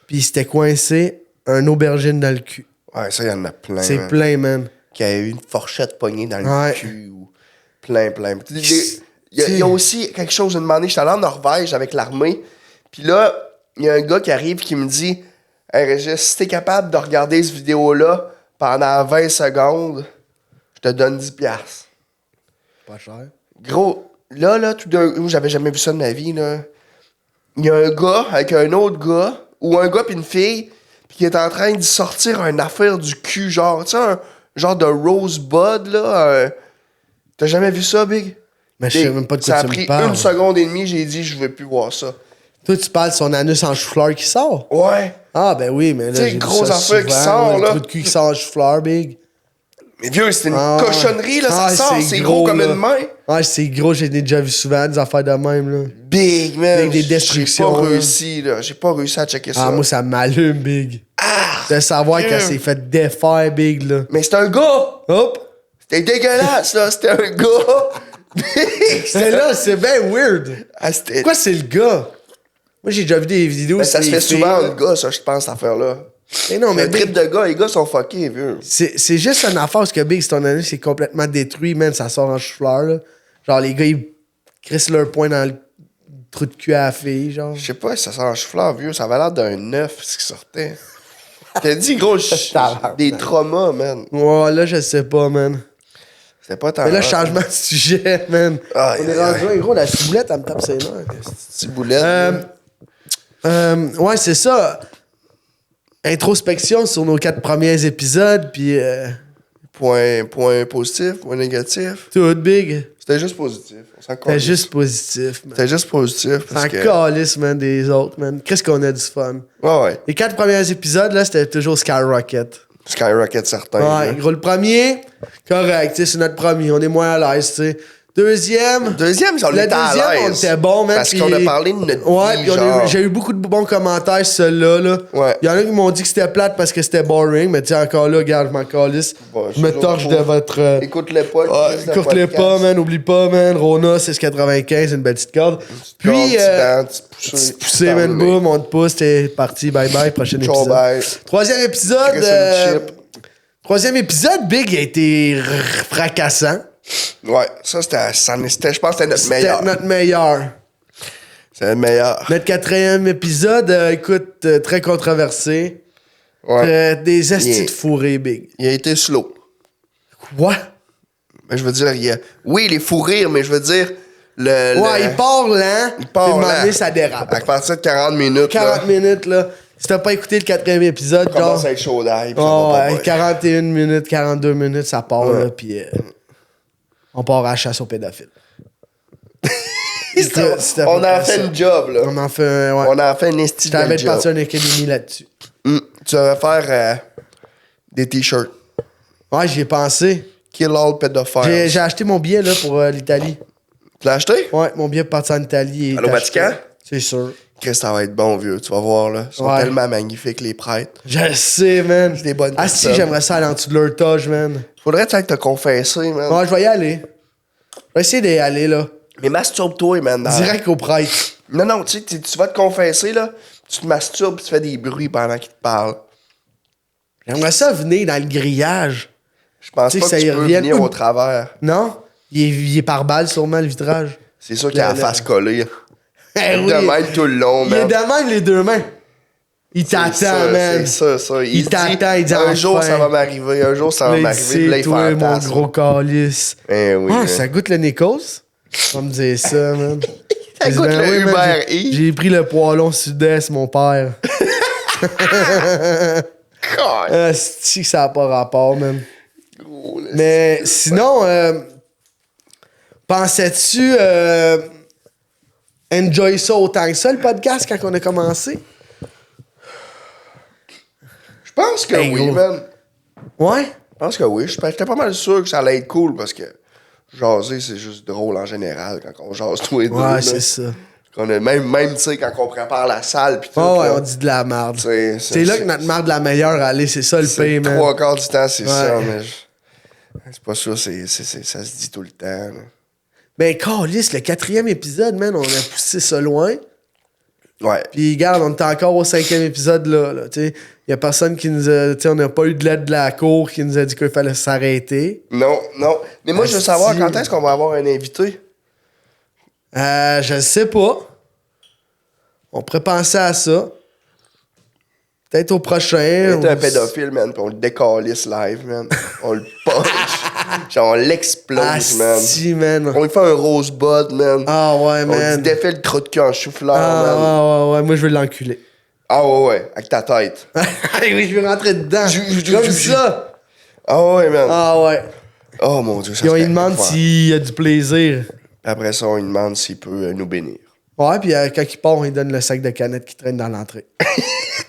Puis il s'était coincé un aubergine dans le cul.
Ouais, ça, il y en a plein.
C'est
man.
plein, man.
Qui a eu une fourchette poignée dans le
Ouais.
cul. Ou plein. Il y a aussi quelque chose, une année, j'étais allé en Norvège avec l'armée. Puis là, il y a un gars qui arrive qui me dit « Hey Régis, si t'es capable de regarder cette vidéo-là pendant 20 secondes, je te donne 10$. »
Pas cher.
Gros, là, tout d'un coup, j'avais jamais vu ça de ma vie, là. Il y a un gars avec un autre gars, ou un gars pis une fille, pis qui est en train d'y sortir une affaire du cul, genre, tu sais, un genre de rosebud, là. T'as jamais vu ça, Big?
Mais je sais même pas de quoi
ça
tu
a pris
me parles.
1 seconde et demie, j'ai dit, je veux plus voir ça.
Toi, tu parles de son anus en chou-fleur qui sort?
Ouais.
Ah, ben oui, mais là.
Tu sais,
j'ai vu
gros
ça
affaire qui
souvent,
sort,
moi,
là.
Le trou de cul qui sort en chou-fleur, big.
Mais vieux, c'est une
Ah,
cochonnerie, là,
ah,
ça sort. C'est gros comme
là.
une main.
Ouais, c'est gros, j'ai déjà vu souvent des affaires de même, là.
Big, man.
Avec des
J'ai
destructions,
pas
là.
réussi, là. J'ai pas réussi à checker ça.
Ah, moi, ça m'allume, big.
Ah!
De savoir
Dieu.
qu'elle s'est fait défaire, big, là.
Mais c'est un gars!
Hop!
C'était dégueulasse, là. C'était un gars! Big!
Mais là, c'est bien weird.
Ah, c'était...
Pourquoi c'est le gars? Moi, j'ai déjà vu des vidéos
Mais
sur
ça se
les
fait
filles,
souvent,
là.
un gars, ça, je pense, cette affaire-là.
Mais non, mais
Un trip
big,
de gars, les gars sont fuckés, vieux.
c'est juste une affaire parce que Big, c'est ton année, c'est complètement détruit, man. Ça sort en chou-fleur, là. Genre, les gars, ils crissent leur poing dans le trou de cul à la fille, genre.
Je sais pas si ça sent en chou-fleur, vieux. Ça avait l'air d'un œuf, ce qui sortait. T'as dit, gros, des traumas, man.
Ouais, là, je sais pas, man.
C'était pas tant.
Mais là, changement de sujet, man.
Aïe,
On est
aïe,
rendu loin, gros, la ciboulette, elle me tape ses nerfs.
Petite boulette.
Ouais, c'est ça. Introspection sur nos 4 premiers épisodes, puis
Point positif, point négatif.
tout big.
C'était juste positif. On s'en
C'était
calisse.
juste positif, man.
C'était juste positif. Parce
Sans
que...
calice, man, des autres, man. Qu'est-ce qu'on a du fun.
Ouais, ouais.
Les 4 premiers épisodes, là, c'était toujours Skyrocket.
Skyrocket, certain.
Ouais,
là.
gros, le premier, correct, tu sais, c'est notre premier. On est moins à l'aise, tu sais. Deuxième.
Deuxième, on
Le
était à
deuxième,
l'aise.
on était bon, man.
Parce
puis-
qu'on a parlé de notre
Ouais,
vie,
puis
genre.
j'ai eu beaucoup de bons commentaires, celui-là. Là.
Ouais.
Il y en a qui m'ont dit que c'était plate parce que c'était boring, mais tu sais, encore là, regarde, je m'en calisse.
Bon,
je me
je
torche de
trouve.
votre.
Écoute-les pas.
Écoute-les pas, man. Oublie pas, man. Rona, 6,95, une belle petite corde. Puis,
Poussé,
poussé, man, boum, on te pousse, t'es parti, bye bye, prochain
Ciao,
épisode.
bye.
Troisième épisode.
Chris and chip.
Troisième épisode, Big a été fracassant.
Ouais, ça, c'était, je pense que c'était notre meilleur.
C'était notre meilleur.
C'était le meilleur.
Notre quatrième épisode, écoute, très controversé.
Ouais.
Des astis
Yeah.
de fourré, Big.
Il a été slow.
Quoi?
Mais je veux dire, oui, il est fou rire, mais je veux dire,
Ouais, il part lent.
Il part
puis à un moment
lent.
donné, ça dérape.
À partir de 40 minutes,
40 minutes, là. Si t'as pas écouté le quatrième épisode,
là, commence
genre.
à être chaud d'ail. puis ça
Oh,
va pas
ouais,
bien.
41 minutes, 42 minutes, ça part,
Ouais.
là, puis on part à la chasse aux pédophiles.
On a fait une job, là.
On en fait un, ouais.
On a fait une estime
Je t'avais
de
parti
job.
une académie là-dessus.
Tu vas faire des t-shirts.
Ouais, j'y ai pensé.
Kill all pedophiles.
J'ai acheté mon billet, là, pour l'Italie.
Tu l'as acheté?
Ouais, mon billet pour partir en Italie. est
Allô,
acheté.
Vatican?
C'est sûr.
Chris, ça va être bon, vieux. Tu vas voir, là. Ils sont
Ouais.
tellement magnifiques, les prêtres.
Je sais, man.
C'est des bonnes
Ah, si,
personnes.
j'aimerais ça aller en dessous de leur toge, man.
Faudrait que tu ailles te confesser, man.
Ouais, je vais y aller. Je vais essayer d'y aller, là.
Mais masturbe-toi, man.
Direct au prêtre.
Non, non, tu sais, tu vas te confesser, là. Tu te masturbes pis tu fais des bruits pendant qu'il te parle.
J'aimerais ça venir dans le grillage.
Je pense
Tu sais
pas
que ça
que
y
tu peux
revienne.
venir au travers.
Non? Il est par balle, sûrement, le vitrage.
C'est sûr qu'il a la
Le-
face collée.
Eh
De
oui.
même tout le long,
Il est
man.
de même, les deux mains. Il t'attend, man.
C'est ça.
Il
se
t'attend, il dit
un
enfin.
jour, ça va m'arriver. Un jour, ça va
Là, il
m'arriver. Puis là,
dit,
il
toi, mon
fantasme.
gros calice.
Eh oui.
Ah,
man.
ça goûte le Nikos? On me dire ça, man.
Ça
J'ai dit,
goûte le
man,
Uber
j'ai-
Eats.
J'ai pris le poêlon sud-est, mon père.
God.
Si ça n'a pas rapport, man.
Gros, là,
Mais sinon, pensais-tu enjoy ça autant que ça, le podcast, quand on a commencé?
Je pense que
Ben,
oui,
gros.
man.
Ouais?
Je pense que oui. J'étais pas mal sûr que ça allait être cool parce que jaser, c'est juste drôle en général quand on jase tous les deux.
Ouais,
là.
c'est ça.
Qu'on a même tu sais, quand on prépare la salle pis tout.
Oh, ouais,
là,
on dit de la merde.
tu sais,
C'est là que notre merde la meilleure allée, c'est ça le
c'est
pain, man.
3/4 du temps, c'est ça,
Ouais.
mais c'est pas sûr, ça se dit tout le temps. là.
Ben, câlisse, le quatrième épisode, man, on a poussé ça loin.
Ouais.
Puis, regarde, on était encore au cinquième épisode, là tu sais. Y a personne qui nous a... Tu sais, on n'a pas eu de l'aide de la cour qui nous a dit qu'il fallait s'arrêter.
Non, non. Mais moi, je veux
Asti.
savoir quand est-ce qu'on va avoir un invité.
Je sais pas. On pourrait penser à ça. Peut-être au prochain.
On est un pédophile, man, pis on le décalisse live, man. On le punch. Genre, on l'explose, man.
Asti, man.
On lui fait un rosebud, man.
Ah ouais,
On
man.
lui défait le trou de cul en chou-fleur,
Ah
man.
ouais. Moi, je veux l'enculer.
Ah ouais, avec ta tête.
Oui, je veux rentrer dedans. Comme ça.
Ah ouais, man.
Ah ouais.
Oh mon Dieu, ça
Puis on lui
serait
demande
fort.
s'il y a du plaisir.
Après ça, on lui demande s'il peut nous bénir.
Ouais, puis quand il part, il donne le sac de canettes qui traîne dans l'entrée.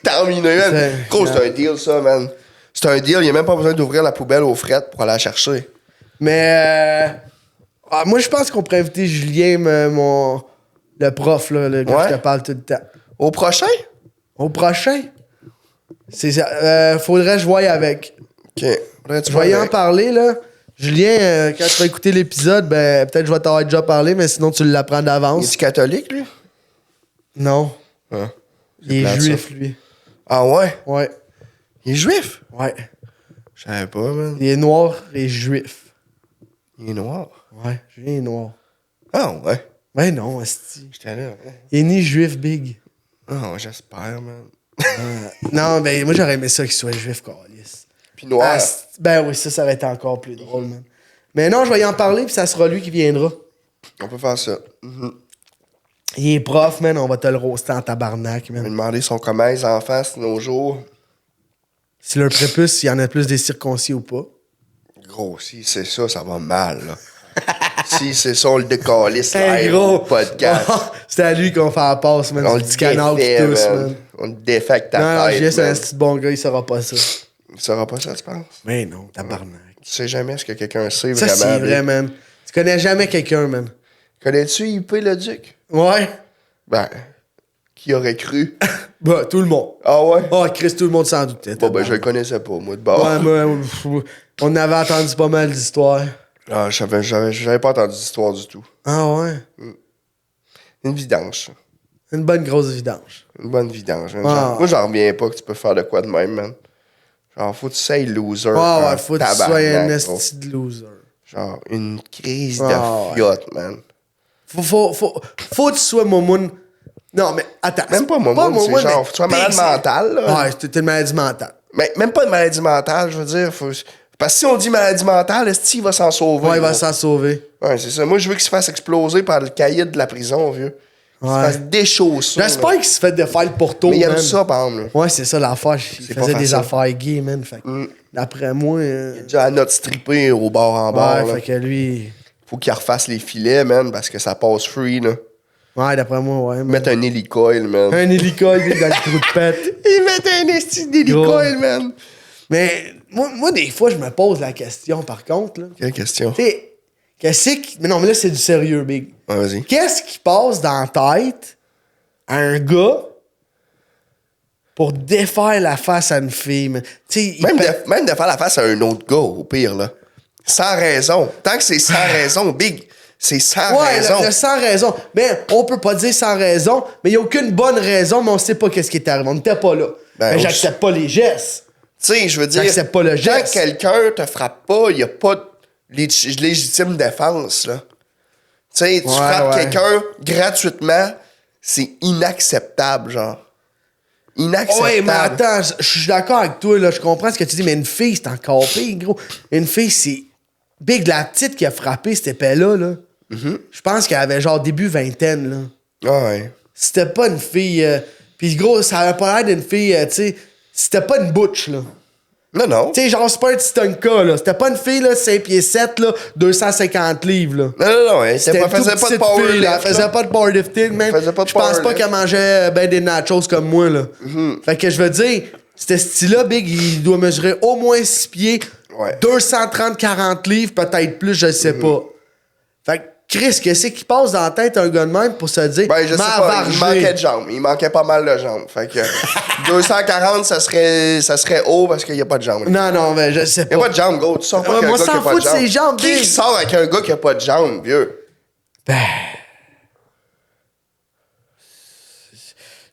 Terminé, man. Gros, c'est un deal, ça, man. C'est un deal. Il n'y a même pas besoin d'ouvrir la poubelle aux frettes pour aller la chercher.
Mais moi, je pense qu'on pourrait inviter Julien, le prof, là, le gars qui te parle tout le temps.
Au prochain?
Au prochain? Faudrait que je voie avec.
OK.
Je vais y en parler, là. Julien, quand tu vas écouter l'épisode, ben peut-être que je vais t'avoir déjà parlé, mais sinon tu l'apprends d'avance.
Il est catholique, lui?
Non.
Hein?
Il est juif, lui.
Ah ouais?
Ouais.
Il est juif?
Ouais.
Je savais pas, man.
Il est noir et juif.
Il est noir?
Ouais, Julien est noir.
Ah ouais?
Ben non, asti.
J'étais là.
Il est ni juif big.
Ah, j'espère, man.
Non, ben moi j'aurais aimé ça qu'il soit juif, câlisse.
Puis noir.
Ben oui, ça aurait été encore plus drôle, man. Mais non, je vais y en parler, puis ça sera lui qui viendra.
On peut faire ça. Mhm.
Il est prof, man, on va te le roaster en tabarnak,
On va
man.
demander son comment les enfants, c'est nos jours.
Si leur prépuce, s'il y en a plus des circoncis ou pas.
Gros, si c'est ça, ça va mal, là. Si c'est ça, on le décalisse
Hey,
live
gros!
au podcast.
C'est à lui qu'on fait la passe, man.
On
C'est
le
du canard qui
défait,
tousse,
man.
man.
On le défait avec ta
Non,
tête,
Julien, c'est un
man.
petit bon gars, il saura pas ça.
Tu sauras pas ça, tu penses?
Mais non, tabarnak.
Tu sais jamais ce que quelqu'un sait
Ça,
vraiment.
c'est vrai, man. Tu connais jamais quelqu'un, man.
Connais-tu IP le Duc?
Ouais.
Ben, qui aurait cru?
Bah, tout le monde.
Ah ouais?
Oh, Chris, tout le monde s'en doutait.
Bon, ben, je le connaissais pas, moi, de bord.
Ouais, moi, on avait entendu pas mal d'histoires.
Ah, j'avais pas entendu d'histoire du tout.
Ah ouais?
Une vidange, ça.
Une bonne grosse vidange.
Une bonne vidange. Man.
Ah.
Moi, j'en reviens pas que tu peux faire de quoi de même, man. Genre, faut que tu sois loser.
Ah
en
ouais, faut que tu sois
tabarnak,
un
gros.
esti de loser.
Genre, une crise
Ah,
de fiotte, man.
Faut que tu sois momoun. Non, mais attends.
Même pas momoun, c'est
mais
genre, faut que tu sois malade
c'est-
mental, là.
Ouais, t'es une maladie mentale.
Mais même pas une maladie mentale, je veux dire. Parce que si on dit maladie mentale, est-ce qu'il va s'en sauver?
Ouais, il va
gros?
s'en sauver.
Ouais, c'est ça. Moi, je veux qu'il se fasse exploser par le cahier de la prison, vieux. Qu'il se
Ouais.
fasse déchausser.
J'espère qu'il se fait de faire le porto,
Mais il aime
man.
ça, par exemple.
Ouais, c'est ça l'affaire. Il
C'est pas
faisait des
facile.
affaires gays, man. Fait que, d'après moi...
Déjà à notre stripper au bord en bord.
ouais,
là.
fait que lui...
Faut qu'il refasse les filets, man, parce que ça passe free, là.
Ouais, d'après moi, ouais. man.
Mettre un hélicoil, man.
Un hélicoïde dans le trou de pète.
Ils mettent un esti d'hélicoil, man.
Mais moi, des fois, je me pose la question, par contre. Là.
Quelle question?
Tu sais, qu'est-ce qui... Mais non, mais là, c'est du sérieux, Big.
Ouais, vas-y.
Qu'est-ce qui passe dans la tête à un gars pour défaire la face à une fille, man? Tu sais,
Même de faire la face à un autre gars, au pire, là. Sans raison. Tant que c'est sans raison, Big, c'est sans
Ouais,
raison.
le sans raison. Mais on peut pas dire sans raison, mais il n'y a aucune bonne raison, mais on sait pas qu'est-ce qui est arrivé. On n'était pas là.
Ben,
mais j'accepte pas les gestes.
Tu sais, je veux dire,
J'accepte pas le
quand
geste.
quelqu'un te frappe pas, il n'y a pas de légitime défense, là. Tu sais, tu
Ouais,
frappes
ouais.
quelqu'un gratuitement, c'est inacceptable, genre. Inacceptable.
Ouais, mais attends, je suis d'accord avec toi, là, je comprends ce que tu dis, mais une fille, c'est encore pire, gros. Une fille, c'est... Big, la petite qui a frappé cette épée-là, là, je pense qu'elle avait genre début vingtaine, là.
Ah ouais.
C'était pas une fille... Puis gros, ça avait pas l'air d'une fille, tu sais... C'était pas une butch, là.
Non, non.
Tu sais, genre, c'est pas un petit tonka, là. C'était pas une fille, là, 5 pieds 7, là, 250 livres, là.
Non, elle
C'était
faisait
toute
pas de
petite
power
fille, là.
lift,
Elle faisait
là.
pas de powerlifting, même.
Elle faisait pas de
Je pense pas
powerlift.
qu'elle mangeait ben des nachos comme moi, là. Fait que je veux dire, ce style-là, Big, il doit mesurer au moins 6 pieds,
Ouais.
230-40 livres, peut-être plus, je sais pas. Fait que, Chris, qu'est-ce qui passe dans la tête d'un gars de même pour se dire,
Ben, je sais
m'a
pas, il
vargé.
manquait de jambes. Il manquait pas mal de jambes. Fait que 240, ça serait haut parce qu'il n'y a pas de jambes.
Non, non, mais je sais
Il n'y a
pas.
pas de jambes, gros. Tu sors pas
Ouais,
avec un
moi,
gars qui
s'en
a pas
fous
de
de ses
jambes.
jambes,
Qui
Big.
sort avec un gars qui a pas de jambes, vieux?
Ben...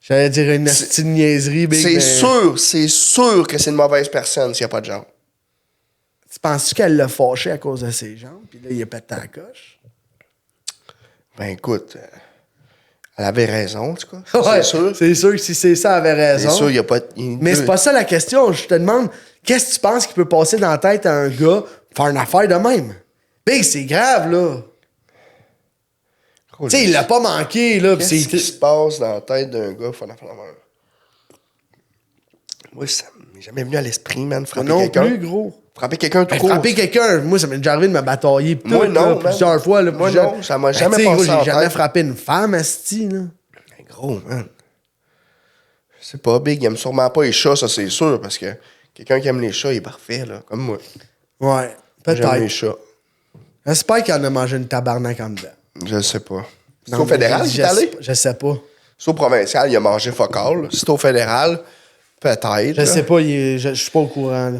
J'allais dire une petite niaiserie, Big, mais...
C'est sûr que c'est une mauvaise personne s'il n'y a pas de jambes.
Tu penses-tu qu'elle l'a fâché à cause de ses jambes? Puis là, il a pété la coche?
Ben écoute, elle avait raison, en tout cas.
Ouais,
C'est sûr.
c'est sûr que si c'est ça, elle avait raison.
C'est sûr, il n'y a pas...
Mais c'est pas ça la question. Je te demande, qu'est-ce que tu penses qui peut passer dans la tête à un gars faire une affaire de même? Big, c'est grave, là. Tu sais, il l'a pas manqué, là. pis
Qu'est-ce qui
c'est...
se passe dans la tête d'un gars pour faire la même? Moi, ça m'est jamais venu à l'esprit, man, frapper
Non
quelqu'un.
plus, gros.
Frapper quelqu'un tout
Ben,
court.
frapper quelqu'un, moi, ça m'est déjà arrivé de me batailler. Pis
Moi,
tout,
non,
là,
man.
plusieurs fois. Là,
Moi,
plusieurs-
non, ça m'a
Ben,
jamais
tu sais,
passé
gros,
en
j'ai jamais
tête.
frappé une femme, asti, là.
Ben, gros, man. Je sais pas, Big, il aime sûrement pas les chats, ça, c'est sûr, parce que quelqu'un qui aime les chats, il est parfait, là, comme moi.
Ouais,
J'aime les
peut-être.
chats.
J'espère qu'il en a mangé une tabarnak en dedans.
Je sais pas. C'est
Non,
au
mais
fédéral
je-
qu'il est allé?
Je sais pas.
C'est au provincial, il a mangé focal. C'est au fédéral, peut-être.
Je
là.
sais pas, je suis pas au courant, là.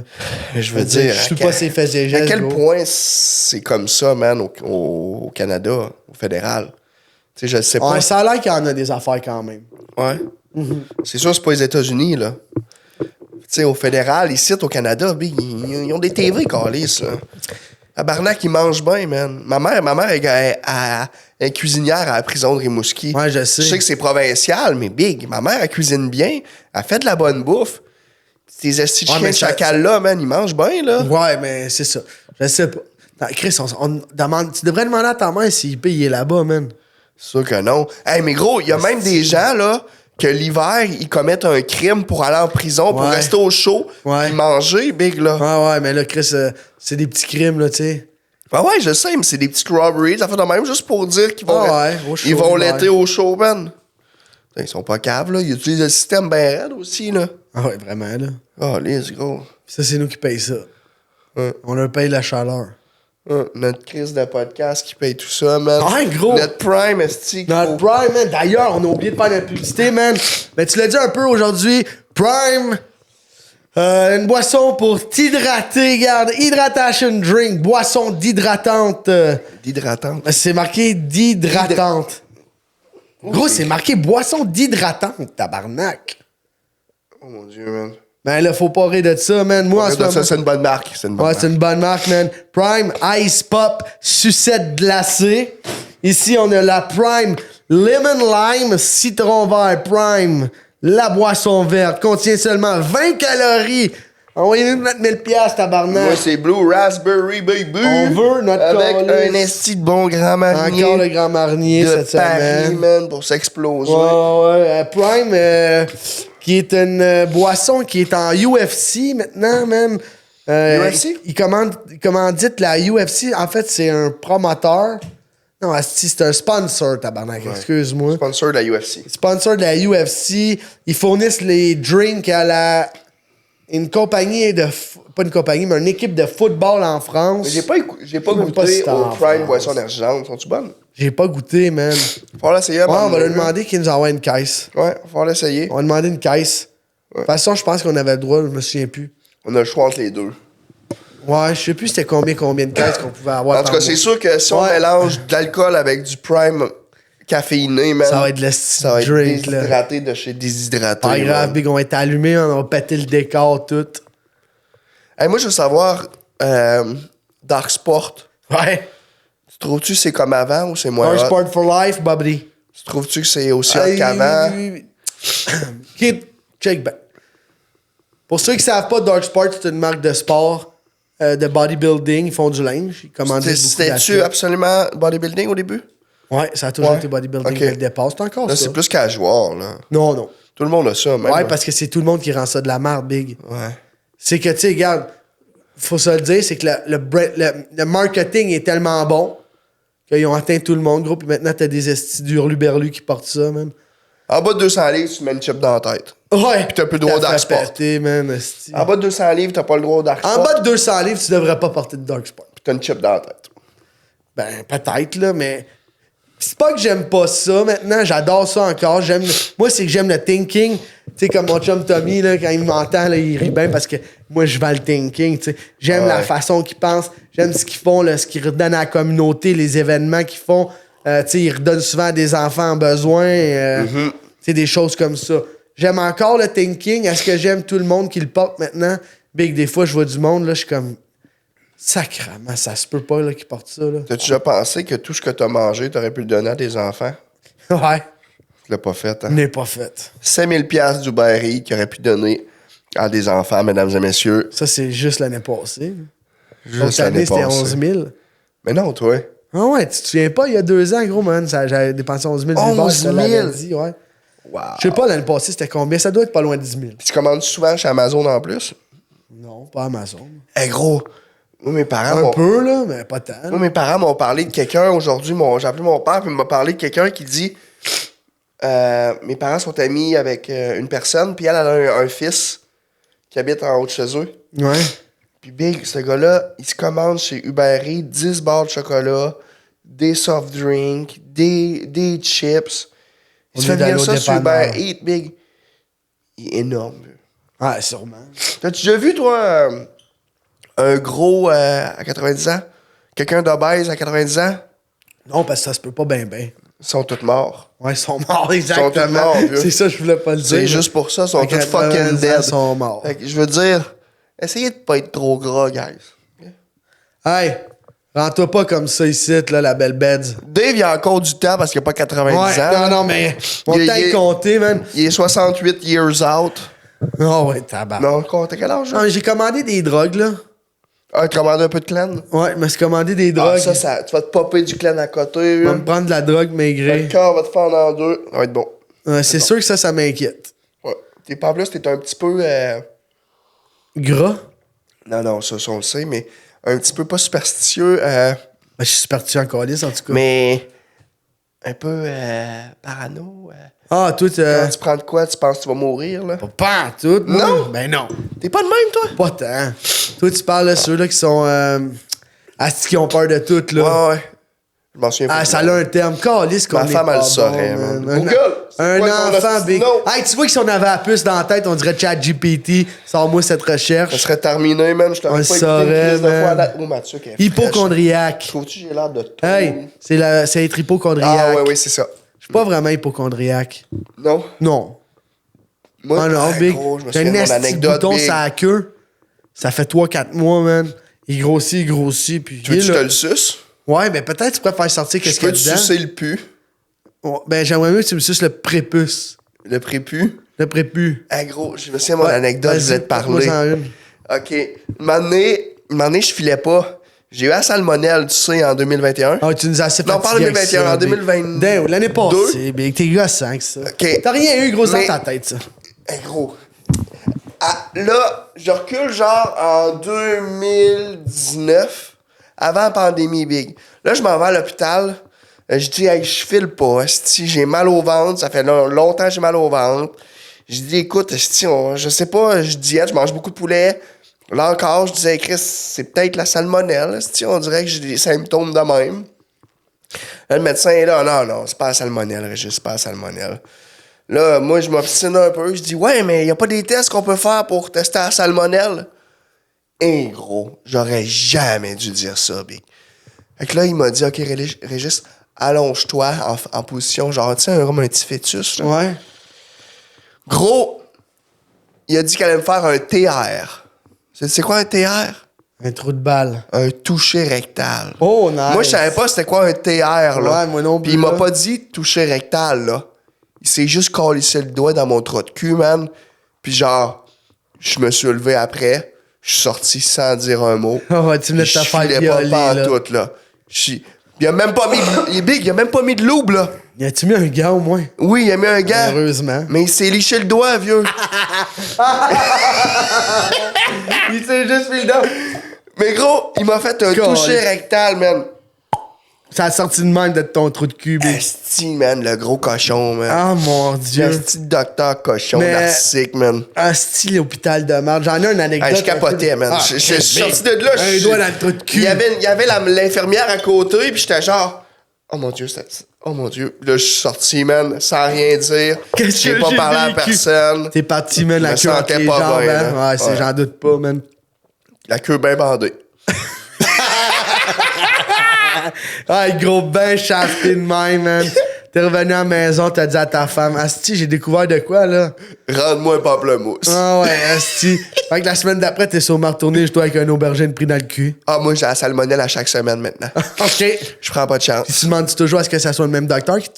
Je veux dire.
Je suis pas ses faits et
À
gestes,
quel
gros.
point c'est comme ça, man, au Canada, au fédéral? Tu sais, je sais pas.
Ouais, ça a l'air qu'il y en a des affaires quand même.
Ouais. C'est sûr, c'est pas les États-Unis, là. Tu sais, au fédéral, ici, au Canada, Big, ils ont des TV, câlisse, là. Tabarnak, ils mangent bien, man. Ma mère est cuisinière à la prison de Rimouski.
Ouais, je sais.
Je sais que c'est provincial, mais Big, ma mère, elle cuisine bien. Elle fait de la bonne bouffe. Ces estis de
Ouais,
chiens
mais
de
ça-
chacal-là, man, ils mangent bien, là.
Ouais, mais c'est ça. Je sais pas. Non, Chris, tu devrais demander à ta mère s'il paye là-bas, man.
C'est sûr que non. Hey, mais gros, il y a même des gens, là, que l'hiver, ils commettent un crime pour aller en prison, pour
Ouais.
rester au chaud,
Ouais.
puis manger, Big, là.
Ouais, mais là, Chris, c'est des petits crimes, là, tu sais.
Ah ouais, je sais, mais c'est des petites robberies, ça fait de même, juste pour dire qu'ils vont,
Ah ouais, au chaud,
ils vont
l'hiver.
l'été au show, man. Ils sont pas caves, là. Ils utilisent le système ben raide aussi, là.
Ah ouais, vraiment, là.
Oh, lisse, gros.
Ça, c'est nous qui payons ça.
Ouais.
On leur paye la chaleur.
Notre crise de podcast qui paye tout ça, man.
Ouais, gros.
Notre Prime, esti.
Notre Prime, man. D'ailleurs, on a oublié de faire la publicité, man. Mais tu l'as dit un peu aujourd'hui. Prime, une boisson pour t'hydrater, regarde. Hydratation drink, boisson d'hydratante.
D'hydratant.
C'est marqué d'hydratante. Gros, c'est marqué boisson d'hydratante, tabarnak.
Oh mon Dieu, man.
Ben là, faut pas rire de ça, man. Moi, en ce moment...
Ça, c'est une bonne marque. C'est une bonne
Ouais,
marque.
c'est une bonne marque, man. Prime Ice Pop Sucette glacée. Ici, on a la Prime Lemon Lime Citron Vert Prime. La boisson verte contient seulement 20 calories. Envoyez-nous notre 1000$, tabarnak.
Moi, c'est Blue Raspberry Baby.
On veut notre
Avec
calice.
un esti de bon grand marnier.
Encore le Grand Marnier
de
cette
Paris,
semaine.
man, pour s'exploser.
Prime, qui est une boisson qui est en UFC maintenant, même.
UFC?
Il commandite la UFC. En fait, c'est un promoteur. Non, asti, c'est un sponsor, tabarnak. Excuse-moi.
Sponsor de la UFC.
Sponsor de la UFC. Ils fournissent les drinks à une compagnie pas une compagnie, mais une équipe de football en France.
Mais j'ai pas
Même pas
goûté
si t'es
au
en
Prime
France.
boisson énergisante. Sont-tu bonnes?
J'ai pas goûté, man.
Faut l'essayer.
Ouais, on va lui demander qu'il nous envoie une caisse.
Ouais, faut l'essayer.
On va demander une caisse. De toute façon, je pense qu'on avait le droit, je me souviens plus.
On a le choix entre les deux.
Ouais, je sais plus c'était combien de caisses qu'on pouvait avoir.
En tout cas,
par
c'est
mois.
sûr que si on
Ouais.
mélange de l'alcool avec du Prime caféiné, man,
Ça va être le
ça va être
drink, là.
déshydraté de chez déshydraté.
Pas grave,
man.
big, on va être allumé, on va péter le décor, tout.
Hey, moi, je veux savoir, Dark Sport,
Ouais.
tu trouves-tu que c'est comme avant ou c'est moins
Dark
hot?
Sport for life, Bobby.
Tu trouves-tu que c'est aussi hot qu'avant?
Keep, check back. Pour ceux qui savent pas, Dark Sport, c'est une marque de sport, de bodybuilding. Ils font du linge. Ils commandent beaucoup
C'était-tu
d'athlètes.
absolument bodybuilding au début?
Ouais, ça a toujours
Ouais.
été bodybuilding
Ok.
dès le départ. C'est encore
Là,
ça.
c'est plus casual, là.
Non.
Tout le monde a ça, même.
Ouais, parce que c'est tout le monde qui rend ça de la merde, big.
Ouais.
C'est que, tu sais, regarde, faut se le dire, c'est que le marketing est tellement bon qu'ils ont atteint tout le monde, gros. Puis maintenant, t'as des estis d'hurluberlus qui portent ça, man.
En bas de 200 livres, tu mets une chip dans la tête.
Ouais.
Puis t'as plus le droit au Dark Sport.
Péter, man, esti.
En bas de 200 livres, t'as pas le droit au Dark
En
Sport.
bas de 200 livres, tu devrais pas porter de Dark Sport.
Puis t'as une chip dans la tête.
Ben, peut-être, là, mais... C'est pas que j'aime pas ça, maintenant, j'adore ça encore. Moi, c'est que j'aime le thinking. Tu sais, comme mon chum Tommy, là, quand il m'entend, là, il rit bien parce que moi, je vends le thinking, tu sais. J'aime
Ouais.
la façon qu'ils pensent, j'aime ce qu'ils font, là, ce qu'ils redonnent à la communauté, les événements qu'ils font. Tu sais, ils redonnent souvent à des enfants en besoin. Tu sais, des choses comme ça. J'aime encore le thinking. Est-ce que j'aime tout le monde qui le porte maintenant? Big, des fois, je vois du monde, là, je suis comme... Sacrement, ça se peut pas, là, qu'ils portent ça, là.
T'as-tu déjà pensé que tout ce que t'as mangé, t'aurais pu le donner à des enfants?
Ouais,
Tu l'as pas fait, hein?
n'est pas fait.
5000 piastres du Barry qui aurait pu donner à des enfants, mesdames et messieurs.
Ça, c'est juste l'année passée.
Juste
Donc, cette année,
l'année
c'était
passée.
11 000.
Mais non, toi.
Ah ouais, tu te souviens pas, il y a 2 ans, gros, man, j'avais dépensé 11 000 du bar,
11
ça l'avait
000?
dit, ouais.
Wow.
Je sais pas, l'année passée, c'était combien? Ça doit être pas loin de 10 000.
Puis tu commandes souvent chez Amazon en plus?
Non, pas Amazon.
Eh gros, moi, mes parents
Un
m'ont...
peu, là, mais pas tant.
Moi, mes parents m'ont parlé de quelqu'un aujourd'hui. J'ai appelé mon père, puis il m'a parlé de quelqu'un qui dit mes parents sont amis avec une personne, puis elle a un fils qui habite en haut de chez eux.
Ouais.
Puis Big, ce gars-là, il se commande chez Uber Eats 10 barres de chocolat, des soft drinks, des chips. Il se fait venir ça sur Uber Eats, Big. Il est énorme.
Ouais, sûrement.
T'as-tu déjà vu, toi, un gros à 90 ans? Quelqu'un d'obèse à 90 ans?
Non, parce que ça se peut pas bien.
Ils sont tous morts.
Ouais, ils sont morts, exactement.
Ils sont tous morts, vieux.
C'est ça, je voulais pas le dire.
C'est juste pour ça, ils sont tous fucking dead.
Ils sont morts.
Fait que je veux dire, essayez de pas être trop gras, guys.
Hey, rends-toi pas comme ça ici, là, la belle beds.
Dave, il a encore du temps parce qu'il a pas 90
Ouais,
ans.
non, mais on
Il-
t'a
il-
compté, man.
Il est 68 years out.
Oh, ouais, tabac.
Non, t'as quel âge?
Non, mais j'ai commandé des drogues, là.
Ah, tu commandes un peu de clan?
Ouais, je me suis commandé des
Ah,
drogues.
ça, tu vas te popper du clan à côté.
Je vais me prendre de la drogue
Le
maigrée.
cœur va te fendre en deux. Ça va être bon.
Ouais, c'est sûr que ça m'inquiète.
Ouais. En plus, t'es un petit peu...
Gras?
Non, ça, on le sait, mais un petit peu pas superstitieux,
Ben, je suis parti en calice, en tout cas.
mais un peu parano.
Ah, toi,
Quand tu prends de quoi, tu penses que tu vas mourir, là?
Pas en tout, moi.
Non?
Ben non.
T'es pas de même, toi?
Pas tant. Toi, tu parles de ceux-là qui sont... asti qui ont peur de tout, là.
Ouais. Je m'en souviens pas.
Ah, ça a un terme. Calice qu'on
Ma
est
femme,
pas
elle le
bon,
saurait,
man.
man. Google, c'est
Un
quoi ton
enfant,
hostie
big.
de nom?
Hey, tu vois que si on avait la puce dans la tête, on dirait ChatGPT. Sors-moi cette
Ça
recherche.
serait terminé, man. Je t'aurais
On
pas
le
écouté
saurait,
une crise de fois à
man.
la... Oh, Mathieu, qui est
Hypochondriaque.
Trouves-tu que j'ai l'air de tout?
Hey, c'est être hypochondriaque.
Ah, ouais, c'est ça.
Je suis pas vraiment hypochondriaque.
Non?
Non.
Moi,
Ah non,
ah,
big.
gros, je me
J'ai
souviens
un
de mon
esti de
anecdote,
bouton
big.
sur la queue. Ça fait 3-4 mois, man. Il grossit, puis...
Tu veux que
il
je
est
te
là.
le suce?
Ouais, ben peut-être tu pourrais faire sortir
Je
qu'est-ce qu'il y
peux
a
te
dedans.
sucer le pu,
Ouais, ben j'aimerais mieux que tu me suces le prépuce.
le prépu.
Le prépu.
Ah, gros, je me souviens de mon
Ouais,
anecdote, je voulais te
vas-y,
parler.
moi, j'en ai une.
OK. Une année, je filais pas. J'ai eu la salmonelle, tu sais, en 2021.
Ah, tu nous as assez
Non, pas en
fatigués avec
2021,
ça,
en
big.
2022.
Damn, l'année passée, big. T'es gossant que ça.
OK.
T'as rien eu, gros, dans
Mais-
ta tête, ça.
Hey, gros. Ah, là, je recule genre en 2019, avant la pandémie, big. Là, je m'en vais à l'hôpital. Je dis, hey, je file pas. Esti, j'ai mal au ventre. Ça fait longtemps que j'ai mal au ventre. Je dis, écoute, esti, je sais pas, je diète, je mange beaucoup de poulet. Là encore, je disais, hey, Chris, c'est peut-être la salmonelle. Esti, on dirait que j'ai des symptômes de même. Là, le médecin est là, non, c'est pas la salmonelle, Régis, c'est pas la salmonelle. Là, moi, je m'obstine un peu. Je dis, ouais, mais il y a pas des tests qu'on peut faire pour tester la salmonelle. Et gros, j'aurais jamais dû dire ça, big. Fait que là, il m'a dit, OK, Régis, allonge-toi en position, genre, tu sais, comme un petit fœtus. Là.
Ouais.
Gros, il a dit qu'elle allait me faire un TR. C'est quoi un TR?
Un trou de balle.
Un toucher rectal.
Oh, nice.
Moi, je savais pas c'était quoi un TR, là.
Ouais, moi non
Puis
plus,
il m'a
là.
pas dit toucher rectal, là. Il s'est juste collissé le doigt dans mon trou de cul, man. Puis genre, je me suis levé après. Je suis sorti sans dire un mot.
Oh, ouais, tu venais de
Je
te faire
filais
violer,
pas
là.
pantoute, là. Il a même pas mis... Il est big, il a même pas mis de loupe, là.
Y a-tu mis un gars au moins?
Oui, il a mis un gant.
Heureusement.
Mais il s'est liché le doigt, vieux.
Il s'est juste mis le dos.
Mais gros, il m'a fait un
God.
toucher rectal, man.
Ça a sorti de même de ton trou de cul, big.
Asti, man, le gros cochon, man.
Ah, mon Dieu.
Asti de docteur cochon,
Mais-
narcissique, man.
Asti, l'hôpital de merde. J'en ai une anecdote.
Hey, je capotais, man.
Ah,
Je suis sorti de là.
Un doigt dans le trou de cul.
Il y avait l'infirmière à côté, puis j'étais genre, oh mon Dieu, oh mon Dieu. Là, je suis sorti, man, sans rien dire.
Qu'est-ce
J'ai
que
pas
j'ai
parlé à
vécu?
personne.
T'es parti, man, la
Je me
queue entre
sentais
les
pas
jambes,
bien,
hein?
là.
Ouais,
Ouais.
j'en doute pas, man.
La queue bien bandée.
Ah, gros ben shafté de même, man. T'es revenu à la maison, t'as dit à ta femme, Asti, j'ai découvert de quoi, là?
Rends-moi un pamplemousse.
Ah ouais, Asti. Fait que la semaine d'après, t'es sûrement retourné, je dois avec un aubergine pris dans le cul.
Ah, moi, j'ai la salmonelle à chaque semaine maintenant.
OK.
Je prends pas de chance.
Puis tu demandes toujours à ce que ça soit le même docteur qui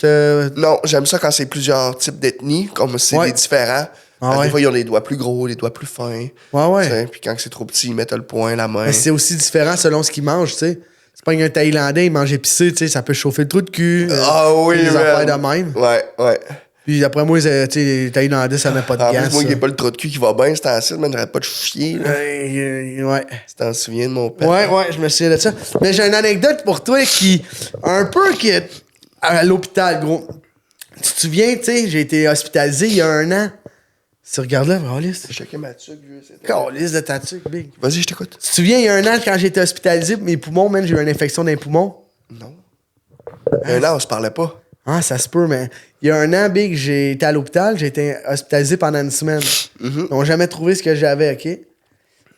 te...
Non, j'aime ça quand c'est plusieurs types d'ethnies, comme c'est
Ouais.
des différents. Parce que
ouais.
Des fois, ils ont des doigts plus gros, des doigts plus fins.
Ouais, ouais.
Tu sais, puis quand c'est trop petit, ils mettent le poing, la main.
Mais c'est aussi différent selon ce qu'ils mangent, tu sais. C'est pas un Thaïlandais, il mange épicé, tu sais, ça peut chauffer le trou de cul.
Ah oui,
Des
man.
affaires de même.
Ouais.
Puis après moi, tu sais, t'as eu dans 10, ça met pas de
En
gants.
plus, moi,
ça.
il n'y a pas le trou de cul qui va bien, c'est ainsi, man, j'arrête pas de chier, là.
Ouais.
Tu t'en souviens de mon père?
Ouais, je me souviens de ça. Mais j'ai une anecdote pour toi qui. Un peu qui est à l'hôpital, gros. Tu te souviens, tu sais, j'ai été hospitalisé il y a 1 an. Tu regardes là, Alice.
J'ai checké ma tuque, vieux.
Calice de ta tuque, big.
Vas-y, je t'écoute.
Tu te souviens, il y a 1 an, quand j'ai été hospitalisé, mes poumons, man, j'ai eu une infection dans les poumons.
Non. Non, on se parlait pas.
Ah, ça se peut, mais il y a 1 an, big, j'ai été à l'hôpital, j'ai été hospitalisé pendant 1 semaine. Ils n'ont jamais trouvé ce que j'avais, OK? Puis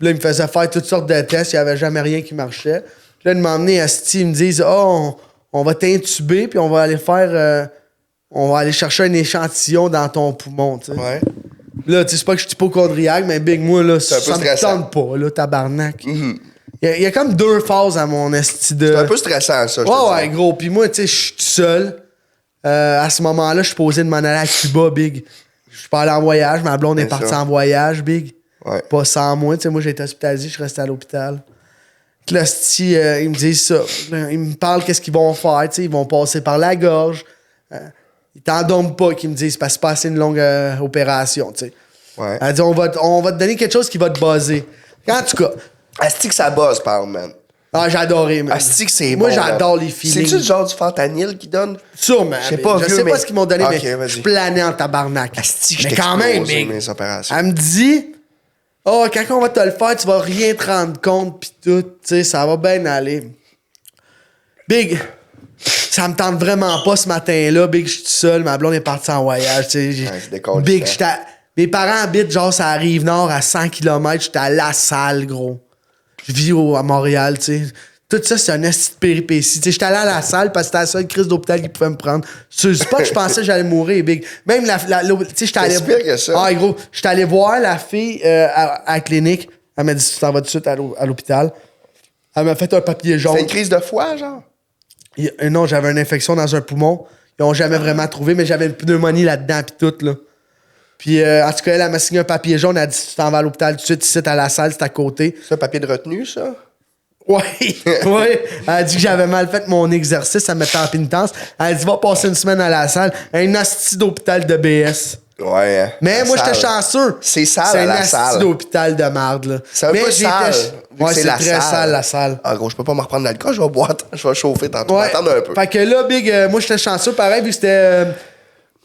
là, ils me faisaient faire toutes sortes de tests, il n'y avait jamais rien qui marchait. Puis là, ils m'ont emmené à Sti, ils me disent, on va t'intuber, puis on va aller faire. On va aller chercher un échantillon dans ton poumon, tu sais.
Ouais.
Là, tu sais, c'est pas que je suis hypochondriaque, mais big, moi, là,
un peu
ça me
stressant.
tente pas, là, tabarnak. Il y a comme 2 phases à mon esti de.
C'est un peu stressant, ça, je te
Ouais,
dis.
gros. Puis moi, tu sais, je suis tout seul. À ce moment-là, je suis posé de m'en aller à Cuba, big. Je suis pas allé en voyage. Ma blonde est
Bien
partie
sûr.
en voyage, big.
Ouais.
Pas sans moi. Tu sais, moi, j'ai été hospitalisé, je suis resté à l'hôpital. Puis là, esti, ils me disent ça. Ils me parlent qu'est-ce qu'ils vont faire. Tu sais, ils vont passer par la gorge. Ils t'endorment pas, qu'ils me disent, parce que c'est pas assez une longue opération, tu sais.
Ouais.
Elle dit, on va te donner quelque chose qui va te buzzer. En tout cas,
Asti que ça bosse, par man.
j'ai adoré, man.
Asti que c'est
Moi,
bon.
j'adore
man.
les feelings.
C'est-tu le genre du fentanyl qui donne?
Sûrement.
Je sais pas,
je
vieux,
sais
mais-
pas ce qu'ils m'ont donné,
Ok,
mais
vas-y.
je planais en tabarnak.
Asti que je
mais quand même,
t'explose,
big.
mes opérations.
Elle me dit, quand on va te le faire, tu vas rien te rendre compte, pis tout, tu sais, ça va bien aller. Big, ça me tente vraiment pas ce matin-là. Big, je suis tout seul, ma blonde est partie en voyage, tu sais.
c'est décollissant.
Big, mes parents habitent genre ça arrive nord à 100 km, j'étais à La Salle, gros. Je vis à Montréal, tu sais. Tout ça, c'est un esti de péripétie. Tu sais, j'étais allé à La Salle parce que c'était la seule crise d'hôpital qu'ils pouvaient me prendre. C'est pas que je pensais que j'allais mourir, big. Même tu sais, j'étais allé.
C'est pire que ça.
Ah, gros, j'étais allé voir la fille à la clinique. Elle m'a dit, tu t'en vas tout de suite à l'hôpital. Elle m'a fait un papier jaune.
C'est une crise de foie, genre?
Non, j'avais une infection dans un poumon. Ils ont jamais vraiment trouvé, mais j'avais une pneumonie là-dedans, puis tout, là. Puis, en tout cas, elle m'a signé un papier jaune. Elle a dit, tu t'en vas à l'hôpital tout de suite, ici, à La Salle, c'est à côté.
C'est un papier de retenue, ça?
Ouais, ouais. Elle a dit que j'avais mal fait mon exercice, ça me mettait en pénitence. Elle a dit, va passer une semaine à La Salle. Un hostie d'hôpital de BS.
Ouais. Hein.
Mais
La
moi, j'étais
salle.
chanceux.
C'est sale,
C'est
à
un
La
hostie
Salle.
d'hôpital de marde, là.
C'est un
Mais
peu
j'étais
sale.
ch-
vu
Ouais,
que
c'est
la
très sale, la salle.
Ah, gros, je peux pas me reprendre d'alcool, je vais boire, je vais chauffer tantôt.
Ouais.
Attends un peu.
Fait que là, Big, moi, j'étais chanceux. Pareil, vu que c'était,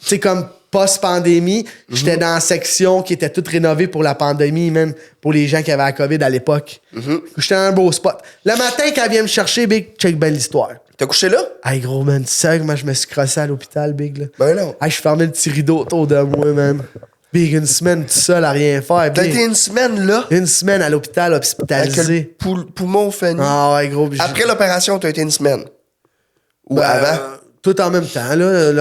tu sais, comme post-pandémie, j'étais dans la section qui était toute rénovée pour la pandémie, man, pour les gens qui avaient la COVID à l'époque. J'étais dans un beau spot. Le matin, quand elle vient me chercher, Big, check belle l'histoire.
T'as couché là?
Hey, gros, man, tu sais que moi, je me suis crossé à l'hôpital, Big, là.
Ben non.
Hey, je fermais le petit rideau autour de moi, man. Big, une semaine tout seul à rien faire.
T'as
Big.
été une semaine là?
Une semaine à l'hôpital,
Avec le
hospitalisé.
poumon fini.
Ah ouais, gros.
Après l'opération, t'as été une semaine. Ou avant?
Tout en même temps. Là.